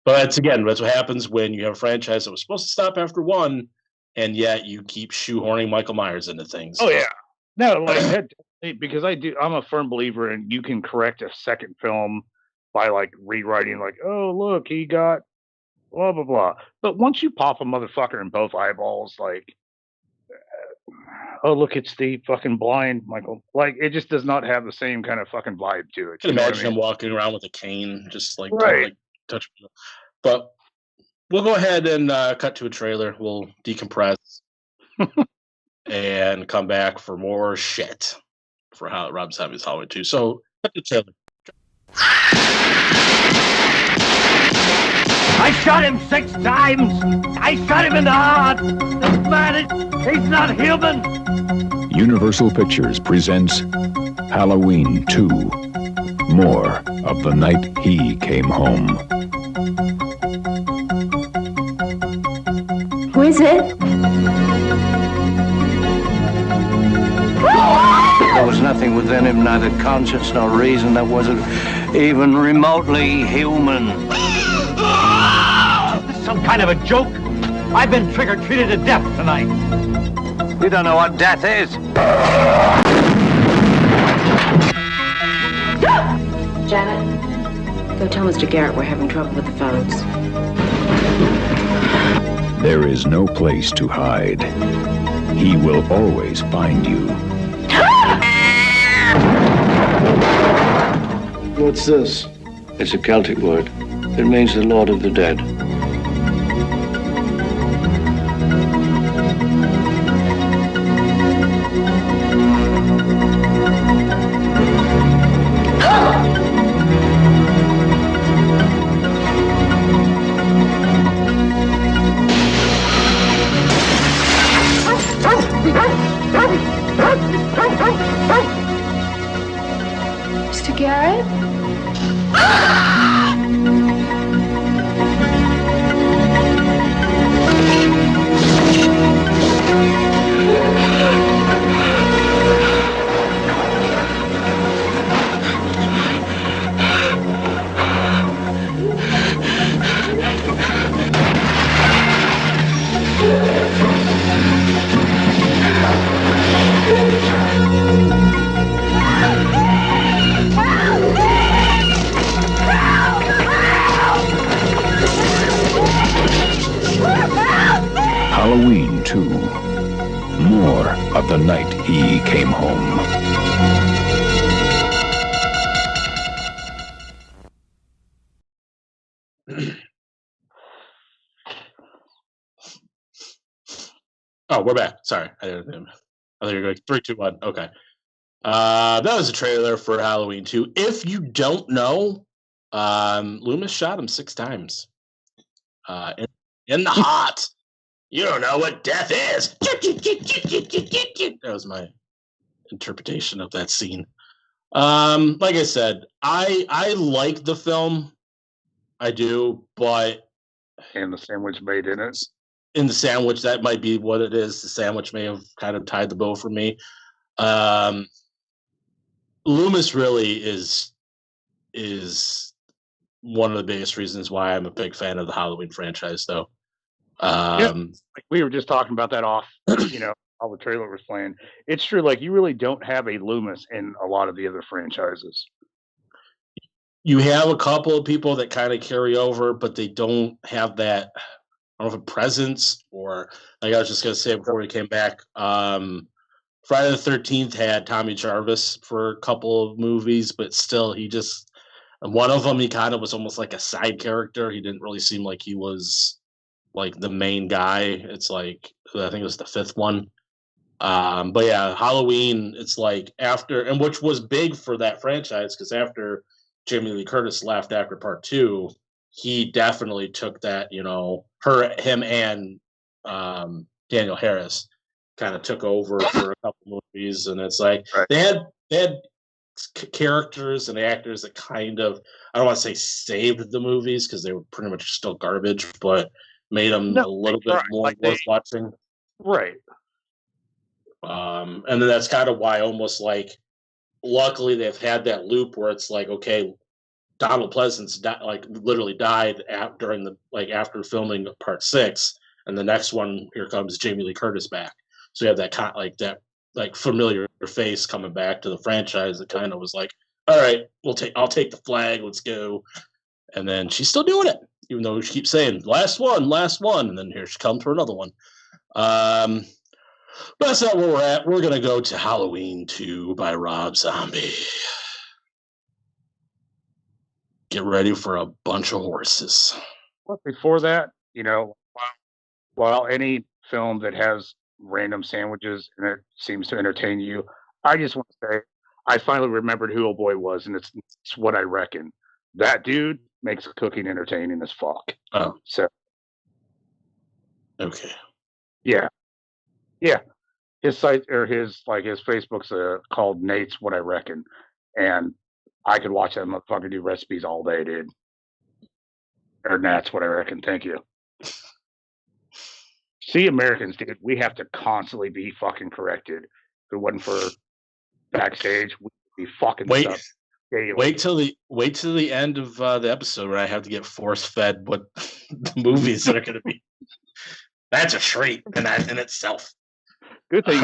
But that's what happens when you have a franchise that was supposed to stop after one, and yet you keep shoehorning Michael Myers into things. Oh yeah, no, like that, because I'm a firm believer in you can correct a second film by like rewriting, like, oh look, he got blah blah blah. But once you pop a motherfucker in both eyeballs, like, oh look, it's the fucking blind Michael. Like, it just does not have the same kind of fucking vibe to it. I can imagine him walking around with a cane, just like, touch. But we'll go ahead and cut to a trailer. We'll decompress and come back for more shit for Rob Zombie's Halloween 2. So, cut to the trailer. I shot him 6 times. I shot him in the heart. This man, he's not human. Universal Pictures presents Halloween 2. More of the Night He Came Home. Who is it? There was nothing within him, neither conscience nor reason, that wasn't even remotely human. This is some kind of a joke? I've been trick-or-treated to death tonight. You don't know what death is. Janet, go tell Mr. Garrett we're having trouble with the phones. There is no place to hide. He will always find you. What's this? It's a Celtic word. It means the Lord of the Dead. Mr. Garrett? Halloween 2. More of the Night He Came Home. Oh, we're back. Sorry. I thought you were going 3, 2, 1. Okay. That was a trailer for Halloween 2. If you don't know, Loomis shot him 6 times. In the heart. You don't know what death is. That was my interpretation of that scene. Like I said, I like the film. I do, but And the sandwich made in it. in the sandwich, that might be what it is. The sandwich may have kind of tied the bow for me. Um, Loomis really is one of the biggest reasons why I'm a big fan of the Halloween franchise, though. Like we were just talking about that off, how the trailer was playing. It's true, like you really don't have a Loomis in a lot of the other franchises. You have a couple of people that kind of carry over, but they don't have that, I don't know if a presence or, like I was just going to say before we came back, Friday the 13th had Tommy Jarvis for a couple of movies, but still, one of them, he kind of was almost like a side character. He didn't really seem like he was like the main guy. It's like, I think it was the fifth one. But yeah, Halloween, it's like after, and which was big for that franchise because after Jamie Lee Curtis left after part two, he definitely took that, him and Daniel Harris kind of took over for a couple movies, and it's like they had characters and actors that kind of, I don't want to say saved the movies because they were pretty much still garbage, but made them a little bit more worth watching. Right. And then that's kind of why almost like, luckily they've had that loop where it's like, okay, Donald Pleasance literally died after filming part 6, and the next one, here comes Jamie Lee Curtis back. So you have that familiar face coming back to the franchise that kind of was like, all right, I'll take the flag, let's go. And then she's still doing it, even though she keeps saying last one, and then here she comes for another one. But that's not where we're at. We're gonna go to Halloween 2 by Rob Zombie. Get ready for a bunch of horses. But before that, while any film that has random sandwiches and it seems to entertain you, I just want to say I finally remembered who Old Boy was, and it's what I reckon. That dude makes cooking entertaining as fuck. Oh. So. Okay. Yeah. Yeah. His site or his Facebook's called Nate's What I Reckon. And I could watch that motherfucker do recipes all day, dude. Or Nat's What I Reckon. Thank you. See, Americans, dude, we have to constantly be fucking corrected. If it wasn't for backstage, we'd be fucking stuck. Wait till the end of the episode where I have to get force fed what the movies are going to be. That's a treat in itself. Good thing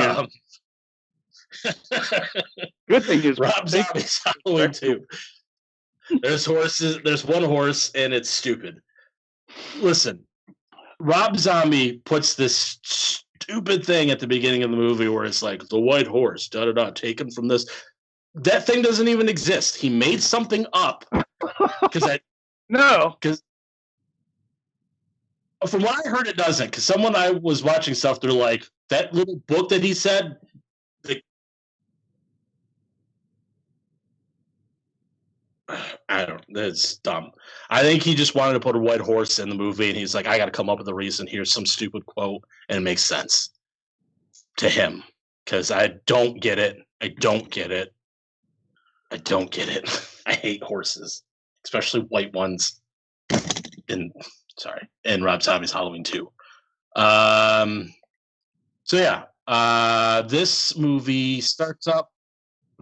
is Rob Zombie's Halloween 2. There's horses. There's one horse, and it's stupid. Listen, Rob Zombie puts this stupid thing at the beginning of the movie where it's like the white horse, taken from this. That thing doesn't even exist. He made something up because from what I heard, it doesn't. Because someone I was watching stuff, they're like, that little book that he said. That's dumb. I think he just wanted to put a white horse in the movie, and he's like, I got to come up with a reason. Here's some stupid quote, and it makes sense to him. Because I don't get it. I hate horses, especially white ones. In Rob Zombie's Halloween 2. This movie starts up.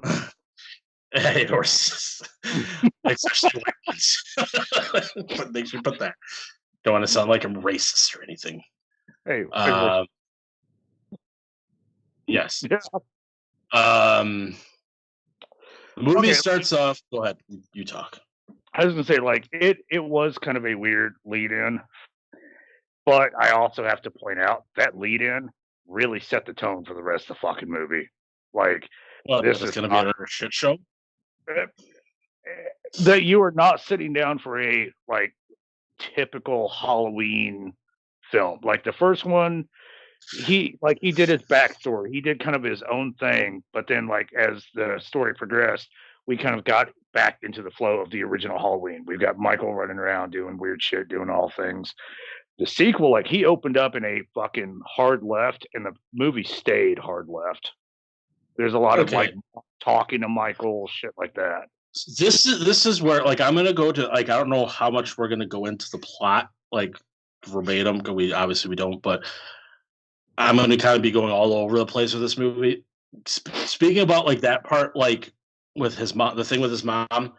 I hate horses, especially white ones. But they should put that. Don't want to sound like I'm racist or anything. Hey. Yes. Yeah. The movie starts off. Go ahead. You talk. I was gonna say, it was kind of a weird lead-in, but I also have to point out that lead-in really set the tone for the rest of the fucking movie. This is gonna be another shit show. That you are not sitting down for a typical Halloween film. Like the first one, he did his backstory. He did kind of his own thing, but then as the story progressed, we kind of got back into the flow of the original Halloween. We've got Michael running around doing weird shit, doing all things. The sequel, he opened up in a fucking hard left, and the movie stayed hard left. There's a lot of like talking to Michael, shit like that. This is where like I'm gonna go to like I don't know how much we're gonna go into the plot like verbatim. We don't, but I'm gonna kind of be going all over the place with this movie. Speaking about like that part, like with his mom, the thing with his mom,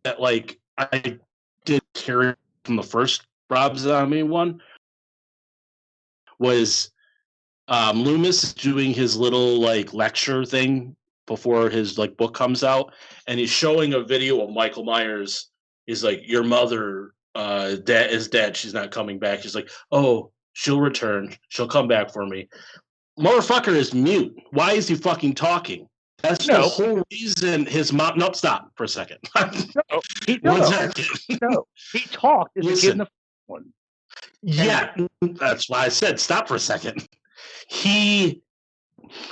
that like I did carry from the first Rob Zombie one was Loomis doing his little like lecture thing before his like book comes out, and he's showing a video of Michael Myers. He's like, your mother dad is dead, she's not coming back. She's like, oh, she'll return, she'll come back for me. Motherfucker is mute. Why is he fucking talking? That's the whole reason his mom. Nope, stop for a second. One second. He talked as a kid in the one. Yeah, that's why I said stop for a second. He,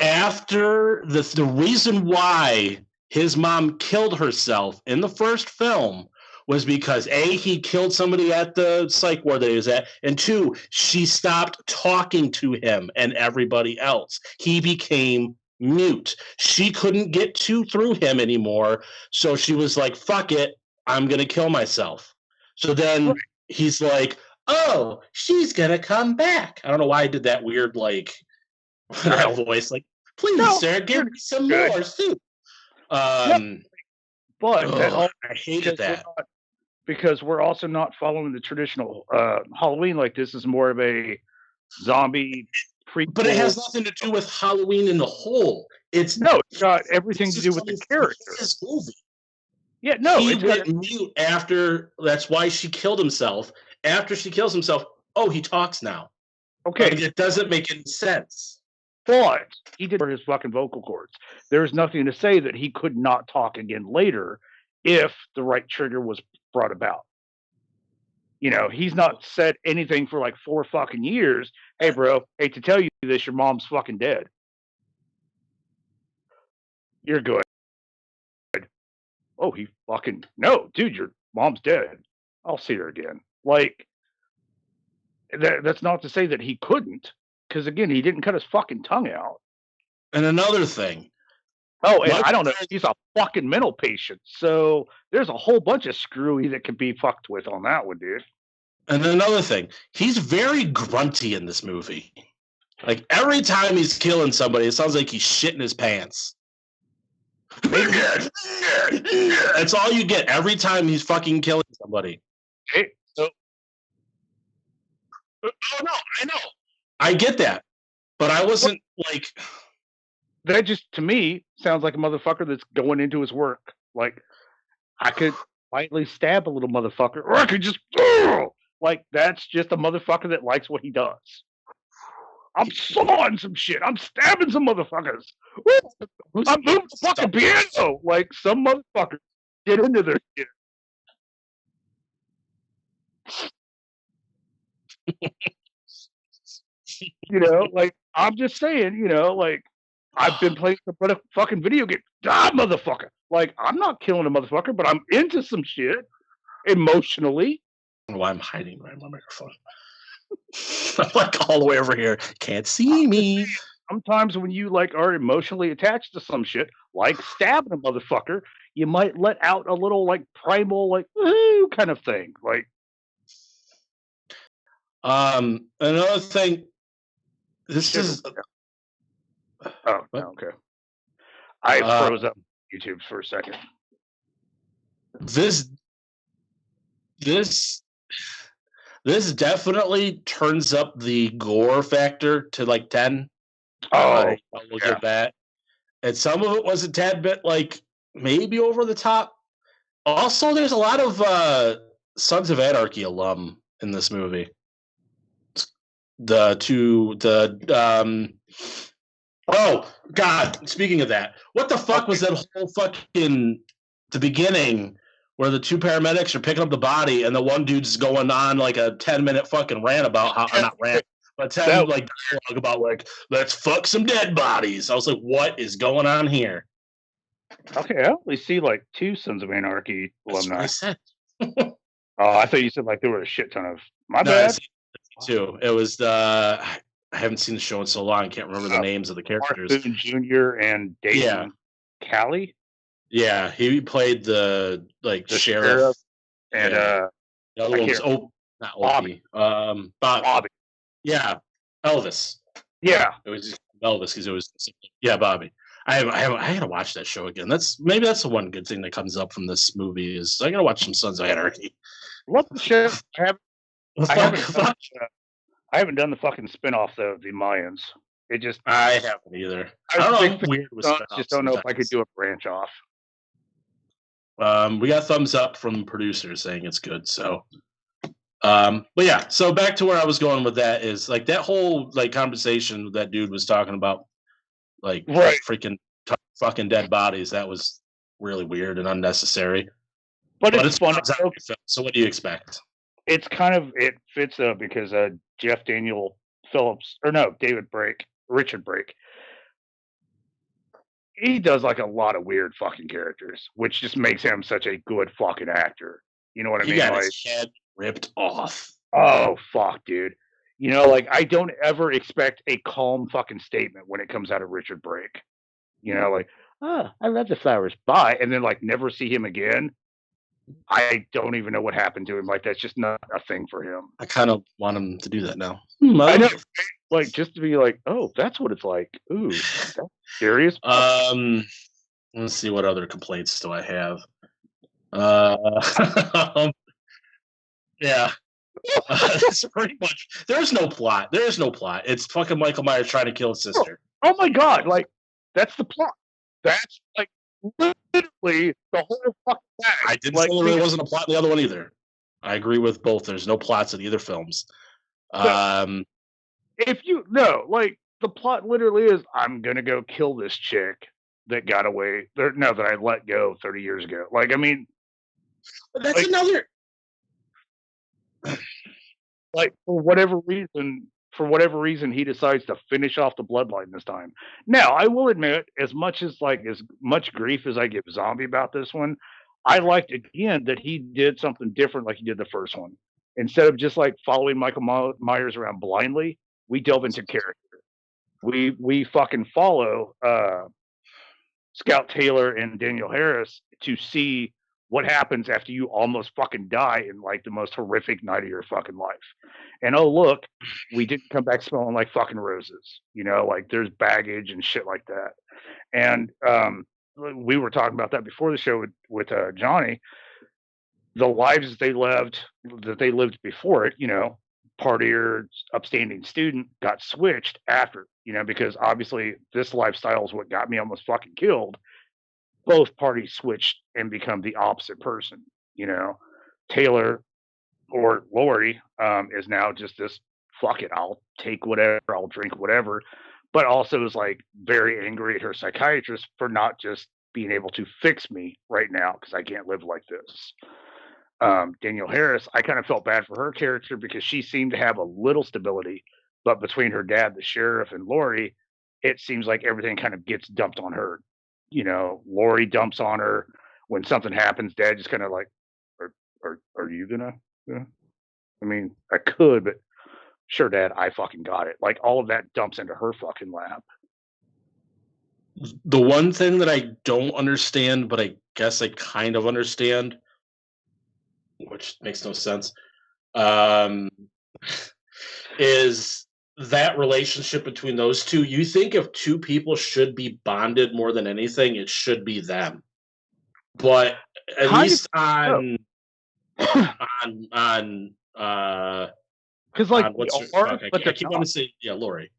after the reason why his mom killed herself in the first film was because A, he killed somebody at the psych ward that he was at, and 2, she stopped talking to him and everybody else. He became mute. She couldn't get through him anymore, so she was like, fuck it, I'm going to kill myself. So then he's like, oh, she's going to come back. I don't know why I did that weird, like, voice, like, please, sir, give me some more soup. But I hated that. Because we're also not following the traditional Halloween. Like, this is more of a zombie prequel. But it has nothing to do with Halloween in the whole. It's got everything to do with the character. His movie. Yeah, no. He went mute after. That's why she killed himself. After she kills himself, oh, he talks now. Okay. Like, it doesn't make any sense. But he did his fucking vocal cords. There's nothing to say that he could not talk again later if the right trigger was brought about. You know, he's not said anything for like 4 fucking years. Hey, bro, hate to tell you this, your mom's fucking dead. You're good. Oh, he fucking, no, dude, your mom's dead. I'll see her again. Like, that's not to say that he couldn't, because again, he didn't cut his fucking tongue out. And another thing. Oh, and I don't know. He's a fucking mental patient. So there's a whole bunch of screwy that can be fucked with on that one, dude. And another thing, he's very grunty in this movie. Like, every time he's killing somebody, it sounds like he's shitting his pants. That's all you get every time he's fucking killing somebody. Hey, so, oh, no, I know. I get that. But I wasn't, like... That just, to me, sounds like a motherfucker that's going into his work. Like, I could lightly stab a little motherfucker, or I could just, like, that's just a motherfucker that likes what he does. I'm sawing some shit. I'm stabbing some motherfuckers. I'm moving the fucking piano. Like, some motherfuckers get into their shit. You know, like, I'm just saying, you know, like, I've been playing a fucking video game. Die, motherfucker. Like, I'm not killing a motherfucker, but I'm into some shit emotionally. I don't know why I'm hiding my microphone. I'm like all the way over here. Can't see me. Sometimes when you like are emotionally attached to some shit, like stabbing a motherfucker, you might let out a little like primal, like, ooh, kind of thing. Like, another thing. This is. Oh, okay. I froze up YouTube for a second. This definitely turns up the gore factor to like 10. Oh, I'll give that. And some of it was a tad bit like maybe over the top. Also, there's a lot of Sons of Anarchy alum in this movie. Oh, God, speaking of that, what the fuck was that whole fucking, the beginning where the 2 paramedics are picking up the body and the one dude's going on like a 10-minute fucking rant about how, not rant, but 10 like dialogue about like, let's fuck some dead bodies. I was like, what is going on here? Okay, I only see like 2 Sons of Anarchy alumni. That's what I said. Oh, I thought you said like there were a shit ton of. My bad. Too. It was the, I haven't seen the show in so long. I can't remember the names of the characters. Mark Boone Jr. and Dayton Callie. Yeah, he played the sheriff. And the other one was not Opie. Bobby. Yeah, Elvis. Yeah, it was just Elvis because it was Bobby. I gotta watch that show again. That's the one good thing that comes up from this movie is I gotta watch some Sons of Anarchy. Love the show. I haven't done the fucking spinoff though of the Mayans. I haven't either. I don't know. I'm weird with spinoffs. Just don't know if I could do a branch off. We got thumbs up from producers saying it's good. So, but yeah. So back to where I was going with that is like that whole like conversation that dude was talking about, like freaking fucking dead bodies. That was really weird and unnecessary. But it's fun. So what do you expect? It's it fits though because Richard Brake. He does like a lot of weird fucking characters, which just makes him such a good fucking actor. You know what I mean? He got his head ripped off. Oh fuck, dude. You know, like I don't ever expect a calm fucking statement when it comes out of Richard Brake. You know, like, oh, I love the flowers. Bye. And then like never see him again. I don't even know what happened to him. Like that's just not a thing for him. I kind of want him to do that now. I know, like just to be like, oh, that's what it's like. Ooh, that's serious. Let's see what other complaints do I have. Yeah, that's pretty much. There's no plot. There's no plot. It's fucking Michael Myers trying to kill his sister. Oh my god! Like that's the plot. That's like literally the whole fucking thing. I didn't say there wasn't a plot in the other one either. I agree with both. There's no plots in either films. If you like the plot literally is I'm gonna go kill this chick that got away. That I let go 30 years ago. Like I mean, that's like, another. Like for whatever reason, he decides to finish off the bloodline this time. Now, I will admit, as much grief as I give Zombie about this one, I liked again that he did something different like he did the first one. Instead of just like following Michael Myers around blindly, we delve into character. We fucking follow Scout Taylor and Daniel Harris to see what happens after you almost fucking die in like the most horrific night of your fucking life. And oh look, we didn't come back smelling like fucking roses. You know, like there's baggage and shit like that. And we were talking about that before the show with Johnny. The lives that they lived before it, you know, partier, upstanding student, got switched after, you know, because obviously this lifestyle is what got me almost fucking killed. Both parties switched and become the opposite person. You know, Taylor or Laurie is now just this fuck it, I'll take whatever, I'll drink whatever, but also is like very angry at her psychiatrist for not just being able to fix me right now because I can't live like this. Daniel Harris, I kind of felt bad for her character because she seemed to have a little stability, but between her dad, the sheriff, and Laurie, it seems like everything kind of gets dumped on her. You know, Laurie dumps on her when something happens. Dad just kind of like, are you gonna? I mean, I could, but sure, Dad, I fucking got it. Like all of that dumps into her fucking lap. The one thing that I don't understand, but I guess I kind of understand, which makes no sense, is that relationship between those two. You think if two people should be bonded more than anything, it should be them. But at least on because like I keep wanting to say Laurie.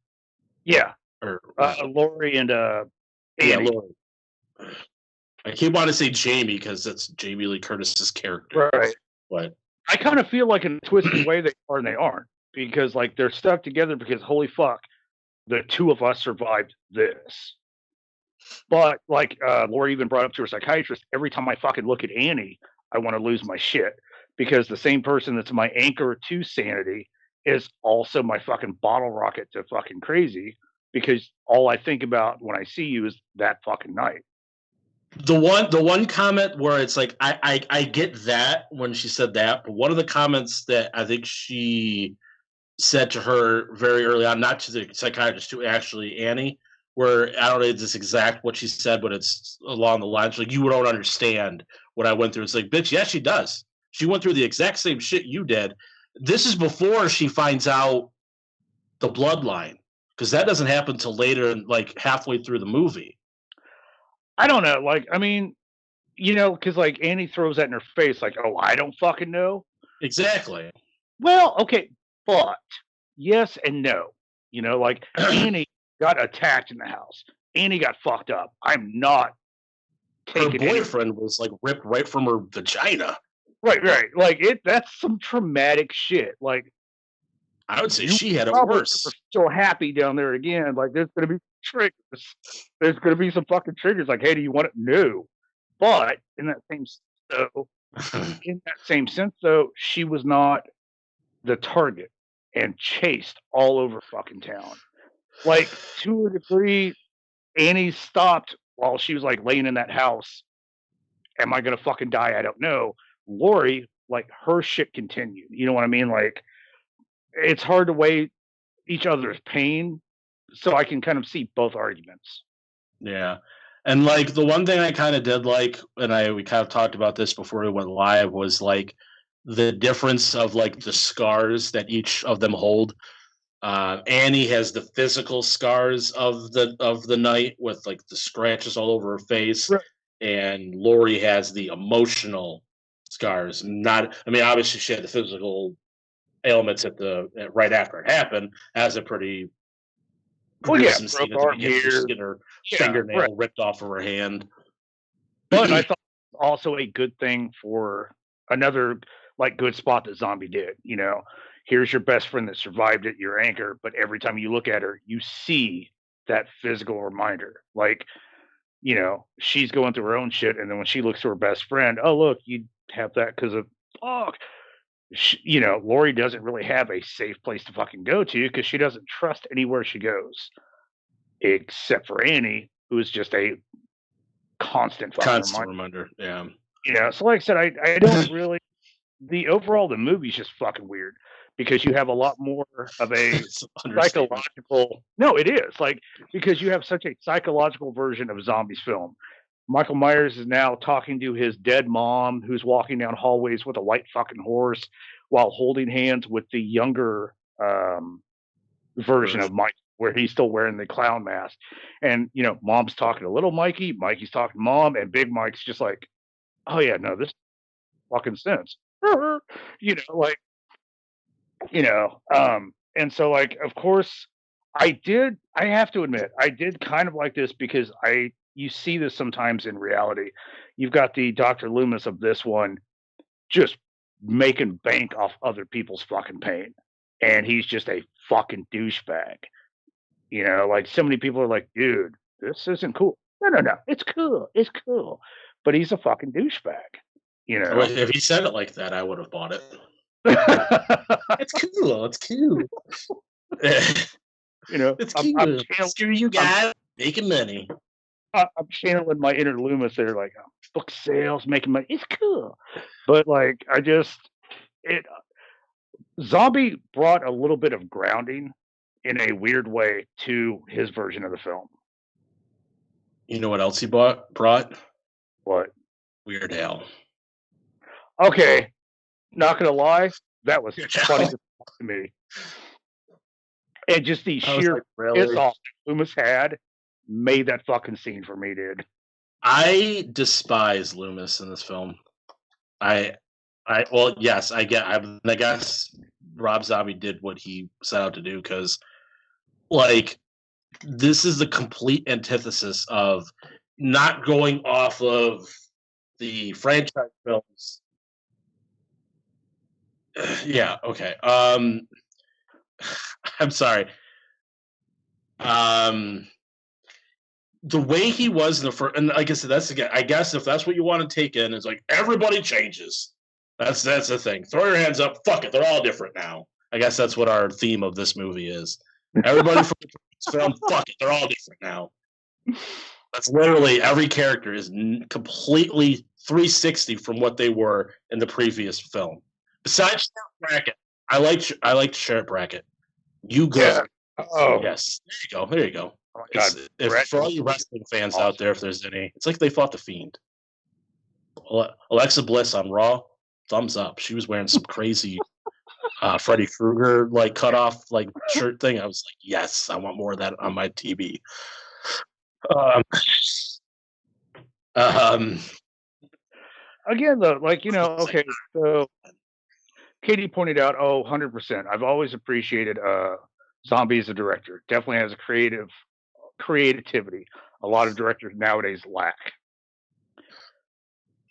Yeah. Or Laurie and Laurie. I keep wanting to say Jamie because that's Jamie Lee Curtis's character. Right. But I kind of feel like in a twisted way they are and they aren't. Because like they're stuck together because holy fuck, the two of us survived this. But like Laurie even brought up to her psychiatrist, every time I fucking look at Annie, I want to lose my shit. Because the same person that's my anchor to sanity is also my fucking bottle rocket to fucking crazy. Because all I think about when I see you is that fucking night. The one comment where it's like I get that when she said that, but one of the comments that I think she said to her very early on, not to the psychiatrist, to actually Annie, where I don't know if it's exact what she said, but it's along the lines like, you don't understand what I went through. It's like, bitch, yes, she does. She went through the exact same shit you did. This is before she finds out the bloodline, because that doesn't happen till later, like halfway through the movie. I don't know. Like, I mean, because like Annie throws that in her face, like, oh, I don't fucking know. Exactly. Well, okay, but yes and no. Like Annie got attacked in the house. Annie got fucked up. I'm not taking her boyfriend was like ripped right from her vagina. Right. Like that's some traumatic shit. Like I would say she had it worse. So happy down there again. Like there's gonna be triggers. There's gonna be some fucking triggers. Like, hey, do you want it? No. But in that same sense, though, she was not the target and chased all over fucking town. Like 2 or 3, Annie stopped while she was like laying in that house. Am I gonna fucking die? I don't know. Laurie, like her shit continued. You know what I mean? Like it's hard to weigh each other's pain, so I can kind of see both arguments. Yeah. And like the one thing I kind of did like, and we kind of talked about this before we went live, was like the difference of like the scars that each of them hold. Annie has the physical scars of the night with like the scratches all over her face, right. And Laurie has the emotional scars. Obviously she had the physical ailments right after it happened, as a pretty gruesome scene at the beginning. She's getting her fingernail ripped off of her hand. But I thought it was also a good thing for another like good spot that Zombie did. Here's your best friend that survived it, your anchor, but every time you look at her, you see that physical reminder. Like, she's going through her own shit, and then when she looks to her best friend, oh look, you have that because of Laurie doesn't really have a safe place to fucking go to because she doesn't trust anywhere she goes, except for Annie, who is just a constant reminder. Yeah. So like I said, I don't really. The movie's just fucking weird because you have a lot more of a psychological. No, it is like because you have such a psychological version of Zombies film. Michael Myers is now talking to his dead mom, who's walking down hallways with a white fucking horse while holding hands with the younger version of Mike, where he's still wearing the clown mask. And, mom's talking to little Mikey, Mikey's talking to mom, and big Mike's just like, oh yeah, no, this fucking sense. And so like, of course I have to admit, I did kind of like this because you see this sometimes in reality. You've got the Dr. Loomis of this one just making bank off other people's fucking pain. And he's just a fucking douchebag. Like so many people are like, dude, this isn't cool. No. It's cool. It's cool. But he's a fucking douchebag. If he said it like that, I would have bought it. It's cool. It's cool. It's cool. Screw you guys. Making money. I'm channeling my inner Loomis there, like book sales, making money. It's cool, but like Zombie brought a little bit of grounding in a weird way to his version of the film. You know what else he brought? What? Weird Al. Okay, not gonna lie, that was funny to me, and just the sheer piss off Loomis had. Made that fucking scene for me, dude. I despise Loomis in this film. I guess Rob Zombie did what he set out to do because, like, this is the complete antithesis of not going off of the franchise films. Yeah. Okay. I'm sorry. The way he was in the first, and like I said, I guess if that's what you want to take in, it's like everybody changes. That's the thing. Throw your hands up. Fuck it. They're all different now. I guess that's what our theme of this movie is. Everybody from the film, fuck it. They're all different now. That's literally every character is completely 360 from what they were in the previous film. Besides Brackett, I like shirt bracket. You good? Yeah. Oh yes. There you go. Oh my God. If for all you wrestling fans out there, if there's any, it's like they fought the Fiend. Alexa Bliss on Raw, thumbs up. She was wearing some crazy Freddy Krueger like cut off like shirt thing. I was like, yes, I want more of that on my TV. Again, though, like, okay, so Katie pointed out, 100%. I've always appreciated Zombie as a director. Definitely has a creativity. A lot of directors nowadays lack.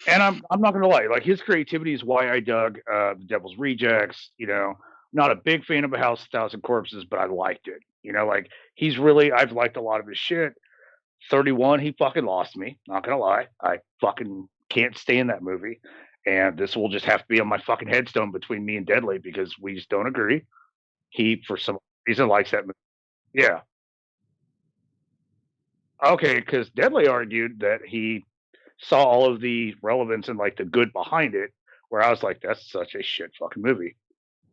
And I'm not gonna lie, like his creativity is why I dug The Devil's Rejects. Not a big fan of A House of 1,000 Corpses, but I liked it. Like I've liked a lot of his shit. 31, he fucking lost me. Not gonna lie, I fucking can't stand that movie. And this will just have to be on my fucking headstone between me and Deadly because we just don't agree. He, for some reason, likes that movie. Yeah. Okay, because Deadly argued that he saw all of the relevance and like the good behind it, where I was like, that's such a shit fucking movie.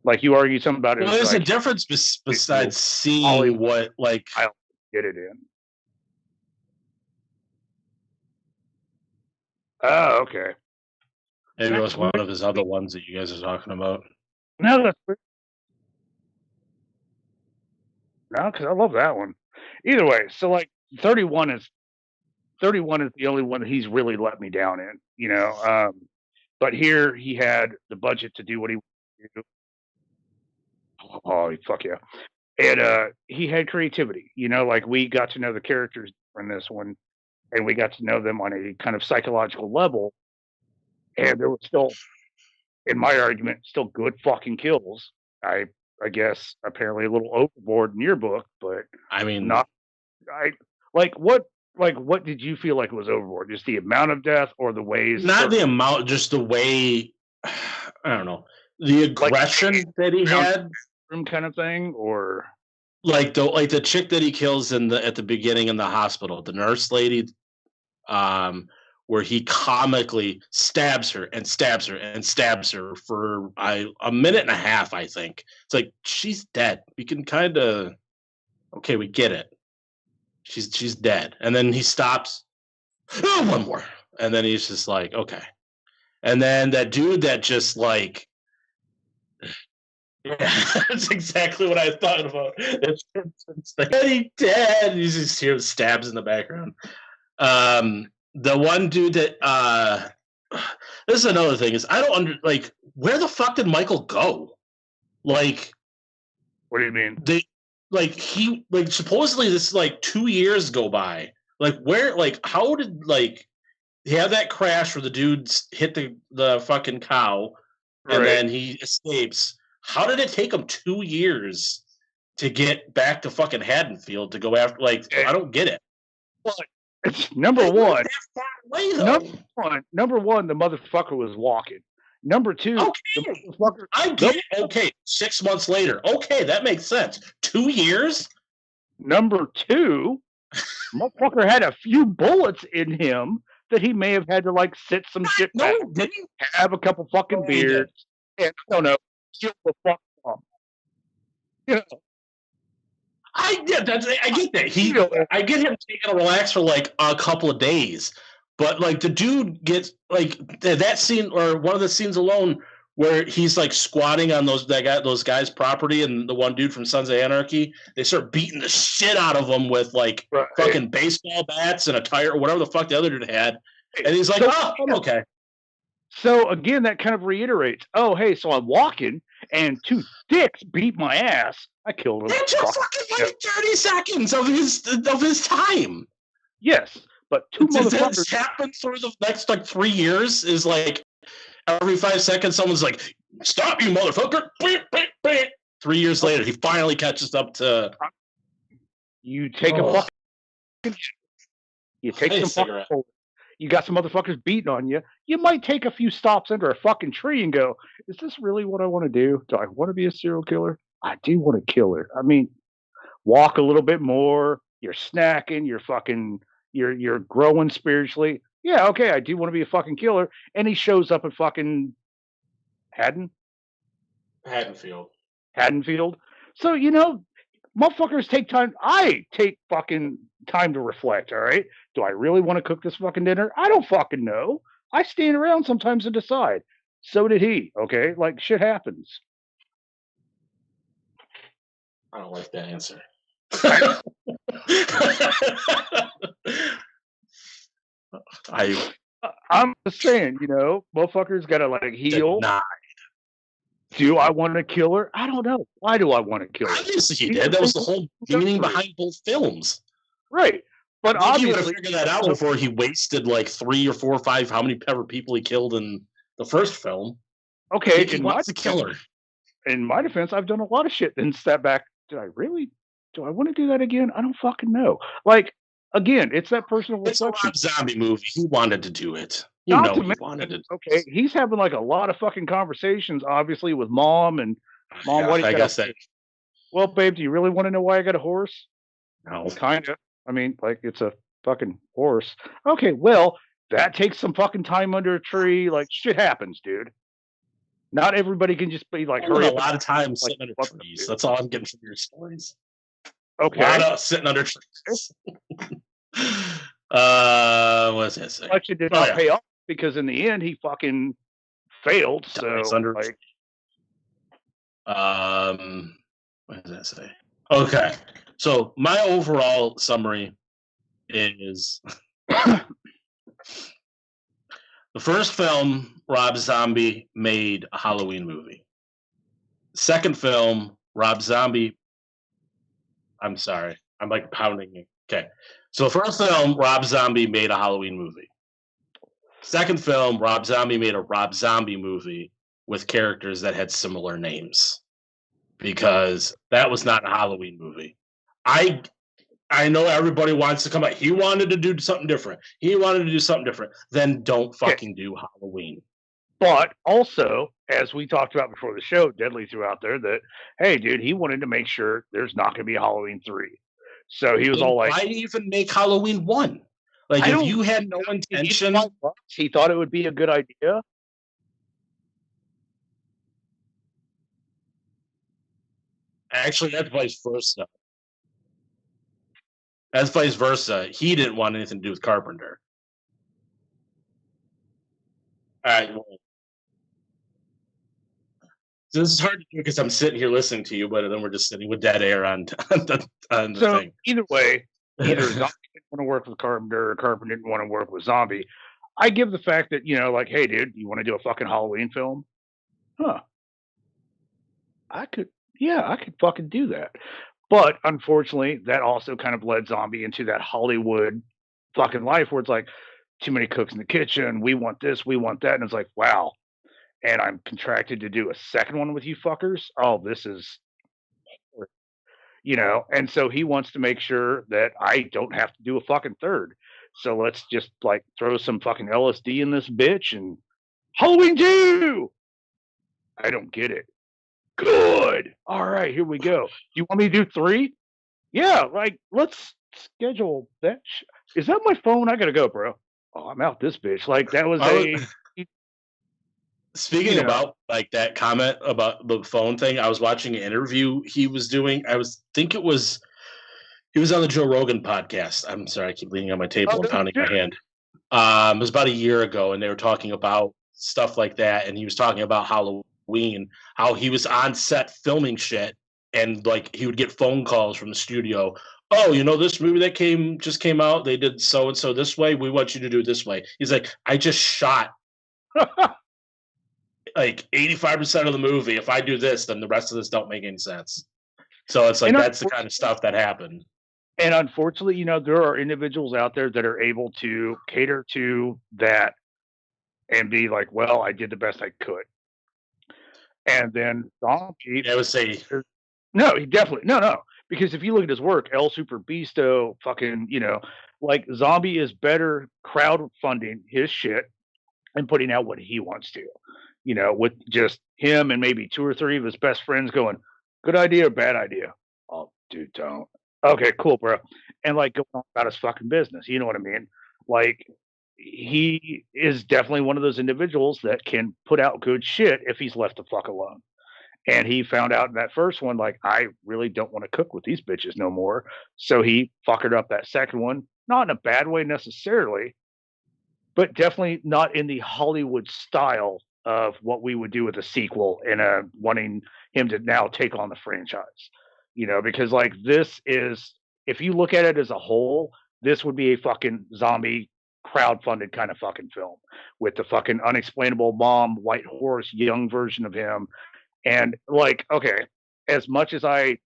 Like you argued something about it. Well, there's like, a difference besides seeing Hollywood, what like I get it in. Oh, okay. Maybe it was one of his other ones that you guys are talking about. No, that's weird. No, because I love that one. Either way, so like 31 is the only one that he's really let me down in, but here he had the budget to do what he wanted to do. Oh, fuck yeah. And he had creativity, like we got to know the characters in this one, and we got to know them on a kind of psychological level. And there was still, in my argument, still good fucking kills. I guess apparently a little overboard in your book, but I mean, not. What did you feel like was overboard? Just the amount of death, or the ways? Not the amount, just the way. I don't know, the aggression that he had, kind of thing, or like the chick that he kills at the beginning in the hospital, the nurse lady, where he comically stabs her and stabs her and stabs her for a minute and a half. I think it's like she's dead. We can kind of okay, we get it. She's dead, and then he stops. Oh, one more, and then he's just like, okay, and then that dude that just like, yeah, that's exactly what I thought about. It's like, he dead. He's just here stabs in the background. The one dude that this is another thing is I don't where the fuck did Michael go? Like, what do you mean? He supposedly this 2 years go by. Like where how did he have that crash where the dudes hit the fucking cow and then he escapes? How did it take him 2 years to get back to fucking Haddonfield to go after I don't get it. Well, number one, the motherfucker was walking. Number two, the motherfucker. I get it. Okay, 6 months later. Okay, that makes sense. 2 years? Number two, motherfucker had a few bullets in him that he may have had to sit some shit back. Didn't have a couple fucking beers. And I don't know. Kill the fuck off. I get that. I get him taking a relax for a couple of days, but the dude gets that scene or one of the scenes alone where he's squatting on those guys' property, and the one dude from Sons of Anarchy, they start beating the shit out of him with fucking baseball bats and a tire or whatever the fuck the other dude had, and he's like, "Oh, I'm okay." So again, that kind of reiterates. Oh, hey, so I'm walking, and two sticks beat my ass. I killed him. That took fucking 30 seconds of his time. Yes, but two motherfuckers. This happened through the next 3 years. Is every 5 seconds, someone's like, "Stop, you motherfucker!" 3 years later, he finally catches up to. You take a fucking. You take some cigarette. You got some motherfuckers beating on you. You might take a few stops under a fucking tree and go, "Is this really what I want to do? Do I want to be a serial killer? I do want to kill her." I mean, walk a little bit more. You're snacking. You're growing spiritually. Yeah, okay, I do want to be a fucking killer. And he shows up at fucking Haddonfield. Haddonfield. So, motherfuckers take time. I take fucking time to reflect, all right? Do I really want to cook this fucking dinner? I don't fucking know. I stand around sometimes and decide. So did he, okay? Like, shit happens. I don't like that answer. I'm just saying, motherfuckers gotta like heal. Denied. Do I want to kill her? I don't know. Why do I want to kill her? Obviously he did. That was the whole meaning behind both films. Right. But obviously, he would have figured that out before he wasted like 3 or 4 or 5, how many ever people he killed in the first film. Okay, he wants to kill her. In my defense, I've done a lot of shit and stepped back. Do I want to do that again? I don't fucking know. Like, again, it's that personal reflection. It's a Rob Zombie movie. He wanted to do it. He wanted it. Okay, he's having like a lot of fucking conversations, obviously, with mom and mom. What I guess that. Well, babe, do you really want to know why I got a horse? No, kind of. I mean, like, it's a fucking horse. Okay, well, that takes some fucking time under a tree. Like, shit happens, dude. Not everybody can just be like, hurry up. A lot of time sitting under trees. That's all I'm getting from your stories. Okay. A lot of sitting under trees. What's that say? Election did not pay off because in the end he fucking failed. So like, what does that say? Okay. So my overall summary is the first film, Rob Zombie made a Halloween movie. Second film, Rob Zombie. I'm sorry. I'm like pounding it. Okay. So first film, Rob Zombie made a Halloween movie. Second film, Rob Zombie made a Rob Zombie movie with characters that had similar names. Because that was not a Halloween movie. I know everybody wants to come out. He wanted to do something different. Then don't fucking do Halloween. But also, as we talked about before the show, Deadly threw out there that, hey, dude, he wanted to make sure there's not going to be Halloween 3. So he was all like, why even make Halloween 1? Like, if you had no intention. He thought it would be a good idea. Actually, that's vice versa. He didn't want anything to do with Carpenter. All right. Well, so this is hard to do because I'm sitting here listening to you, but then we're just sitting with dead air on the thing. Either way, either Zombie didn't want to work with Carpenter or Carpenter didn't want to work with Zombie. I give the fact that, like, hey, dude, you want to do a fucking Halloween film? Huh. I could fucking do that. But unfortunately, that also kind of led Zombie into that Hollywood fucking life where it's like too many cooks in the kitchen. We want this, we want that. And it's like, wow. And I'm contracted to do a second one with you fuckers. Oh, this is, and so he wants to make sure that I don't have to do a fucking third. So let's just like throw some fucking LSD in this bitch and Halloween 2. I don't get it. Good. All right, here we go. You want me to do 3? Yeah, like, let's schedule that. Is that my phone? I gotta go, bro. Oh, I'm out this bitch. Like, that was Speaking about like that comment about the phone thing, I was watching an interview he was doing. He was on the Joe Rogan podcast. I'm sorry, I keep leaning on my table and pounding my hand. It was about a year ago, and they were talking about stuff like that, and he was talking about Halloween, how he was on set filming shit, and like he would get phone calls from the studio. Oh, this movie that just came out, they did so and so this way. We want you to do it this way. He's like, I just shot like 85% of the movie. If I do this, then the rest of this don't make any sense. So it's like that's the kind of stuff that happened. And unfortunately, there are individuals out there that are able to cater to that and be like, well, I did the best I could. And then Zombie, I would say, no, he definitely, no. Because if you look at his work, El Super Beasto, fucking, like Zombie is better crowdfunding his shit and putting out what he wants to, with just him and maybe 2 or 3 of his best friends going, good idea or bad idea? Oh, dude, don't. Okay, cool, bro. And like going on about his fucking business. You know what I mean? Like, he is definitely one of those individuals that can put out good shit if he's left the fuck alone. And he found out in that first one, like, I really don't want to cook with these bitches no more. So he fuckered up that second one, not in a bad way necessarily, but definitely not in the Hollywood style of what we would do with a sequel and wanting him to now take on the franchise. Because like this is, if you look at it as a whole, this would be a fucking zombie crowdfunded kind of fucking film with the fucking unexplainable mom, white horse, young version of him. And like, okay, as much as I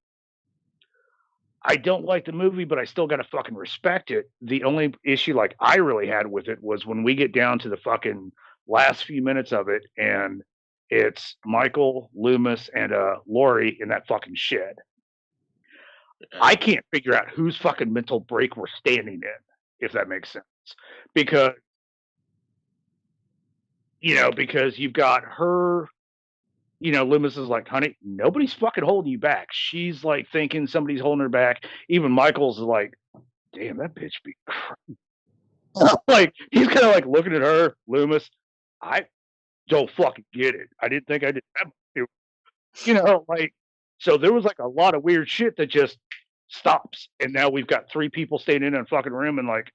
don't like the movie, but I still gotta fucking respect it. The only issue like I really had with it was when we get down to the fucking last few minutes of it, and it's Michael, Loomis, and Laurie in that fucking shed. I can't figure out whose fucking mental break we're standing in, if that makes sense. Because you've got her. Loomis is like, honey, nobody's fucking holding you back. She's like thinking somebody's holding her back. Even Michael's like, damn, that bitch be crazy. Like, he's kind of like looking at her, Loomis. I don't fucking get it. I didn't think I did that. Like, so there was like a lot of weird shit that just stops. And now we've got three people staying in a fucking room and like,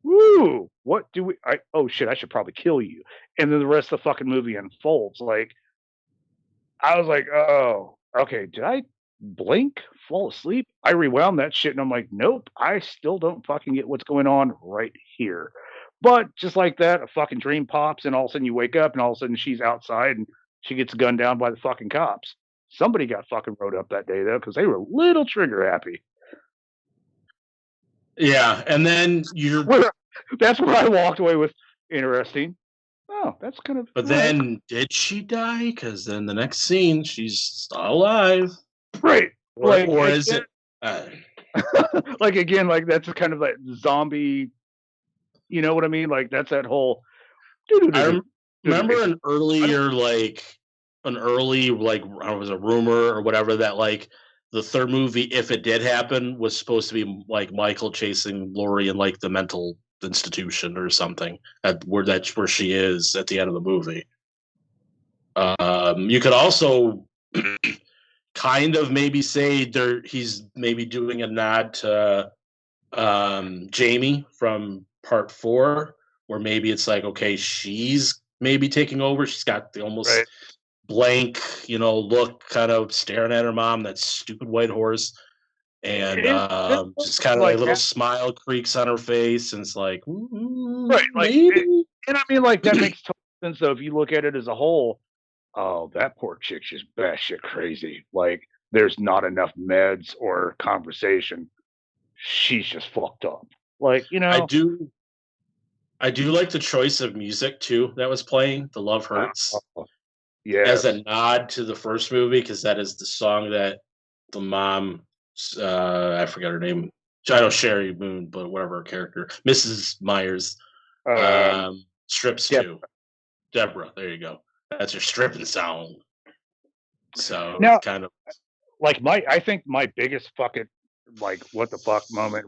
woo, what do we, oh shit, I should probably kill you. And then the rest of the fucking movie unfolds. Like, I was like, oh, okay, did I blink, fall asleep? I rewound that shit and I'm like, nope, I still don't fucking get what's going on right here. But just like that, a fucking dream pops and all of a sudden you wake up and all of a sudden she's outside and she gets gunned down by the fucking cops. Somebody got fucking rode up that day though, because they were a little trigger happy. Yeah, and then that's where I walked away with interesting. Oh, that's kind of. But then, did she die? Because then the next scene, she's still alive. Right. Or is it? Like, again, like, that's kind of like zombie. You know what I mean? Like, that's that whole. I remember an early, I was a rumor or whatever that, like, the third movie, if it did happen, was supposed to be, like, Michael chasing Laurie in, like, the mental institution or something. That's where she is at the end of the movie. You could also kind of maybe say he's maybe doing a nod to Jamie from part 4, where maybe it's like, okay, she's maybe taking over. She's got the almost blank, look, kind of staring at her mom, that stupid white horse. And just kind of like a little smile creaks on her face, and it's like, right, like, and I mean, like, that makes total sense though if you look at it as a whole. Oh, that poor chick's just batshit crazy. Like, there's not enough meds or conversation. She's just fucked up. Like, I do like the choice of music too that was playing. The Love Hurts, as a nod to the first movie, because that is the song that the mom. I forgot her name. I know Sherry Moon, but whatever her character, Mrs. Myers, strips to. Deborah, there you go. That's her stripping song. So now, kind of like I think my biggest fucking like what the fuck moment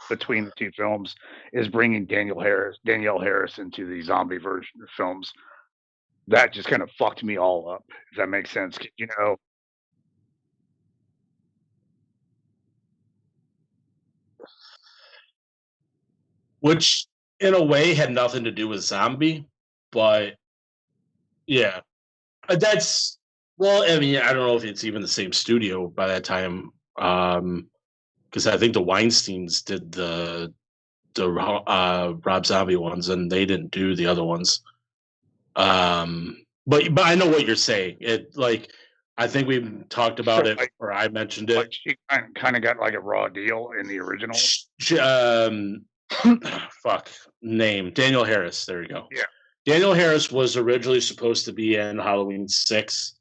between the two films is bringing Danielle Harris into the zombie version of films. That just kind of fucked me all up. If that makes sense, Which, in a way, had nothing to do with zombie, but yeah, that's well. I mean, I don't know if it's even the same studio by that time, because I think the Weinsteins did the Rob Zombie ones, and they didn't do the other ones. But I know what you're saying. It like I think we talked about it, or I mentioned it. Like she kind of got like a raw deal in the original. Fuck name Danielle Harris. There you go. Yeah, Danielle Harris was originally supposed to be in Halloween 6.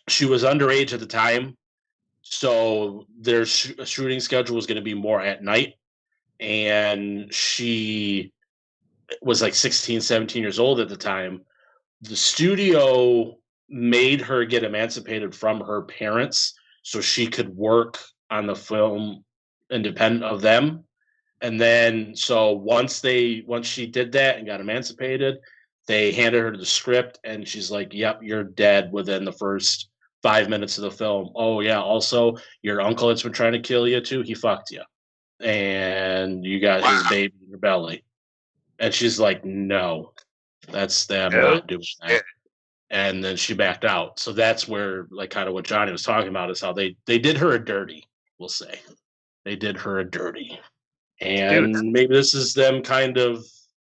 She was underage at the time, so their shooting schedule was going to be more at night, and she was like 16, 17 years old at the time. The studio made her get emancipated from her parents so she could work on the film independent of them. And then so once she did that and got emancipated, They handed her the script, and she's like, "Yep, you're dead within the first 5 minutes of the film." Oh yeah, also your uncle that's been trying to kill you too. He fucked you, and you got his baby in your belly. And she's like, "No, I'm not doing that." And then she backed out. So that's where, like, kind of what Johnny was talking about is how they did her a dirty. We'll say they did her a dirty, and maybe this is them kind of.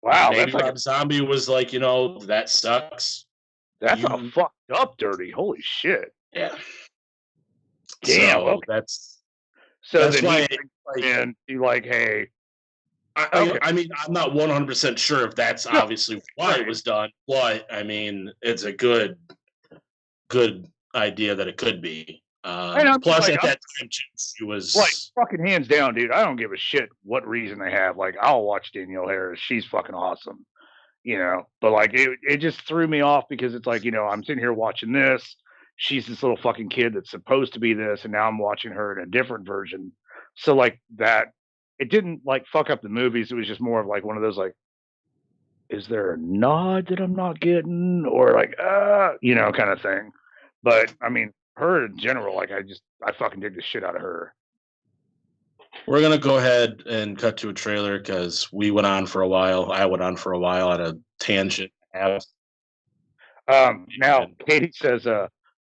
Wow, maybe that's Rob Zombie was like, that sucks. That's a fucked up dirty. Holy shit. Yeah. Damn. So Okay. that's why. And be like, hey. I mean, I'm not 100% sure if that's obviously why it was done, but I mean, it's a good idea that it could be. Plus, at that time, she was like fucking hands down, dude. I don't give a shit what reason they have. Like, I'll watch Danielle Harris. She's fucking awesome, But like, it just threw me off because it's like, I'm sitting here watching this. She's this little fucking kid that's supposed to be this, and now I'm watching her in a different version. So like that. It didn't like fuck up the movies. It was just more of like one of those like, is there a nod that I'm not getting, or like kind of thing. But I mean, her in general, like I fucking dig the shit out of her. We're gonna go ahead and cut to a trailer because we went on for a while. I went on for a while at a tangent. Now Katie says,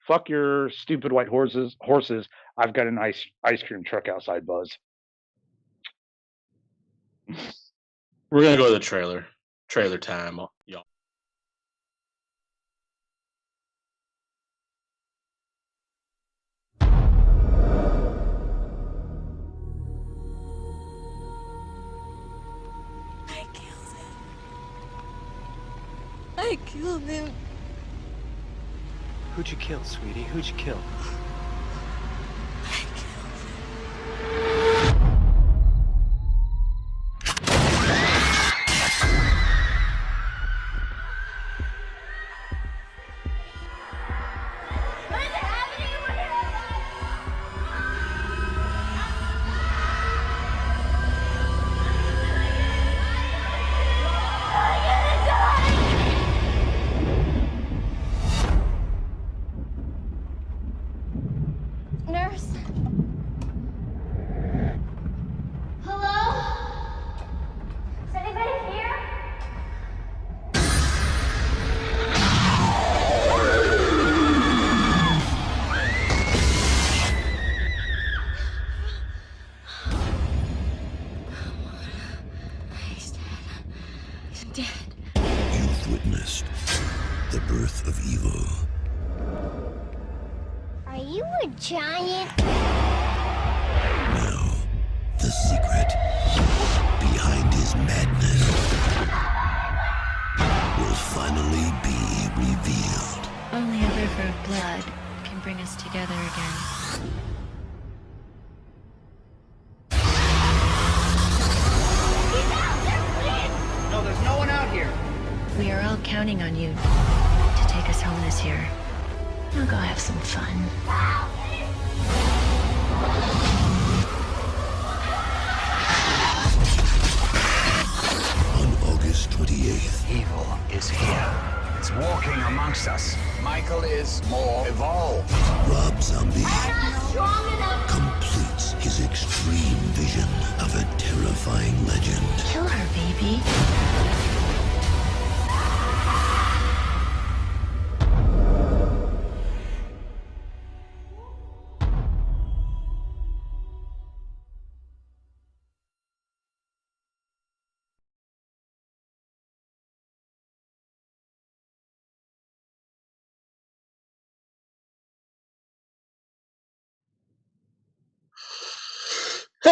"Fuck your stupid white horses. I've got an ice cream truck outside, Buzz." We're gonna go to the trailer. Trailer time, y'all. I killed him. Who'd you kill, sweetie? Who'd you kill?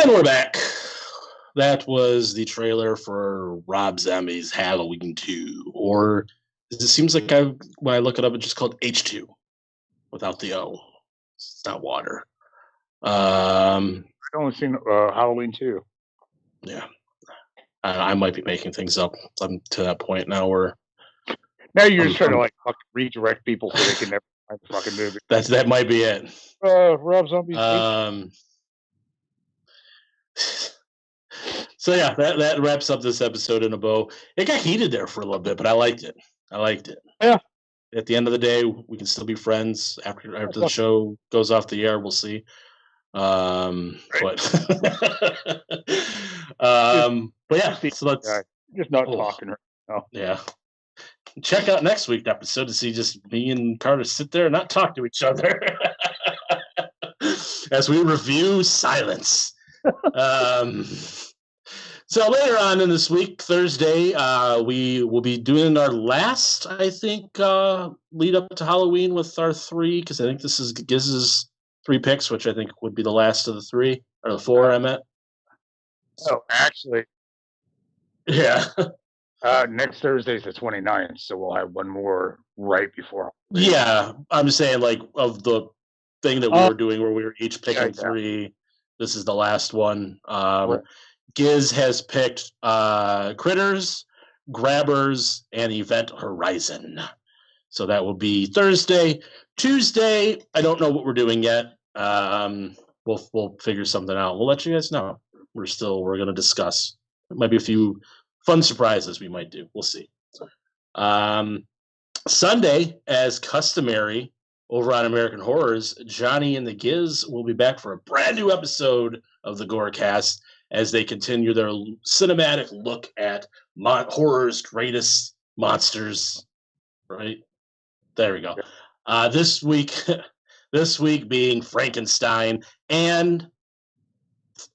And we're back. That was the trailer for Rob Zombie's Halloween 2, or it seems like when I look it up, it's just called H2 without the O. It's not water. I've only seen Halloween 2. Yeah, I might be making things up. I'm to that point now where now you're just trying to like fucking redirect people so they can never find the fucking movie. That might be it. Rob Zombie. So yeah, that wraps up this episode in a bow. It got heated there for a little bit, but I liked it. I liked it. Yeah. At the end of the day, we can still be friends after the show goes off the air. We'll see. But yeah, so let's just not talking right now. Yeah. Check out next week's episode to see just me and Carter sit there and not talk to each other as we review Silence. So later on in this week, Thursday, we will be doing our last, I think, lead up to Halloween with our 3, because I think this is Giz's 3 picks, which I think would be the last of the 3, or the 4 I meant. Oh, actually. Yeah. Next Thursday's the 29th, so we'll have one more right before. Yeah, I'm just saying, like, of the thing that we were doing where we were each picking 3, this is the last one. Giz has picked Critters, Grabbers, and Event Horizon. So that will be Thursday. Tuesday, I don't know what we're doing yet. We'll figure something out. We'll let you guys know. We're going to discuss. There might be a few fun surprises we might do. We'll see. Sunday, as customary over on American Horrors, Johnny and the Giz will be back for a brand new episode of the GoreCast as they continue their cinematic look at horror's greatest monsters. Right? There we go. This week being Frankenstein, and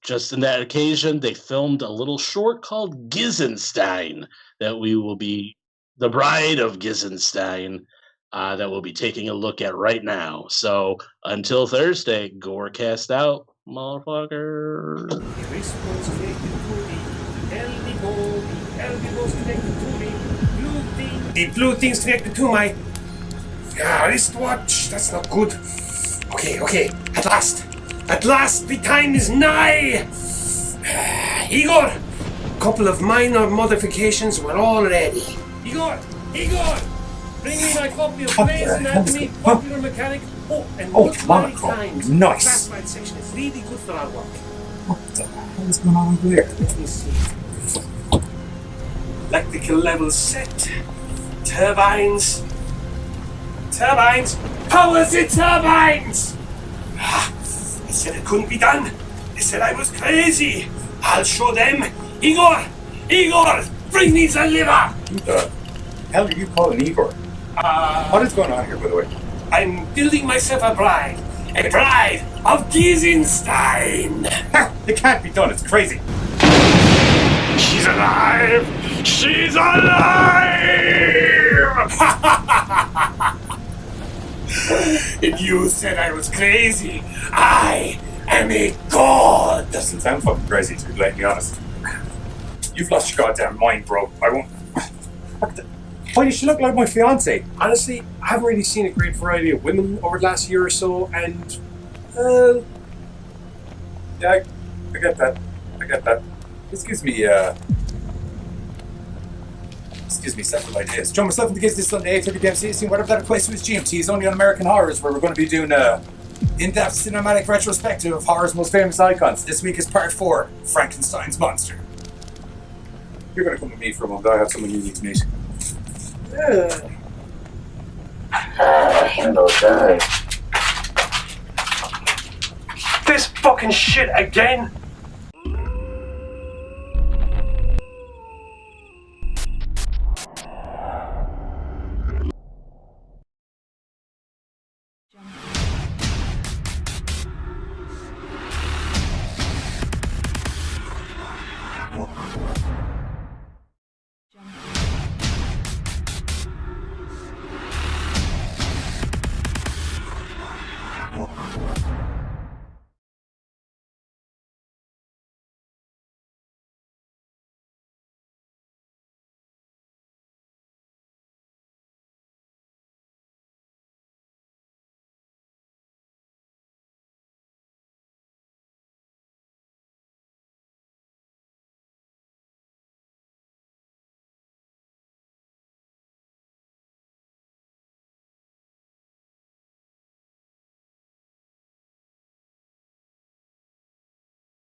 just in that occasion, they filmed a little short called Gizenstein that we will be the Bride of Gizenstein that we'll be taking a look at right now. So until Thursday, GoreCast out, motherfucker. The blue thing's connected to my wristwatch. That's not good. Okay. At last, the time is nigh. Igor, couple of minor modifications were all ready. Igor, bring me my copy of Grey's Anatomy, Popular Mechanic. And Monaco. Nice. Classified section is really good for our work. What the hell is going on over here? Let me see. Electrical level set. Turbines. Power the turbines! They said it couldn't be done. They said I was crazy. I'll show them. Igor, bring me the liver. Who the hell are you calling Igor? What is going on here, by the way? I'm building myself a bride of Gizenstein. It can't be done. It's crazy. She's alive! And you said I was crazy. I am a god. Doesn't sound fucking crazy, to be blatantly honest. You've lost your goddamn mind, bro. I won't. Why does she look like my fiance? Honestly, I haven't really seen a great variety of women over the last year or so, and yeah, I get that. This gives me several ideas. Join myself and the kids this Sunday, 8:30 p.m. CST, whatever that equates to is GMT, is only on American Horrors, where we're going to be doing in-depth cinematic retrospective of horror's most famous icons. This week is part 4, Frankenstein's Monster. You're going to come with me for a moment. I have someone you need to meet. Hello, guys. This fucking shit again?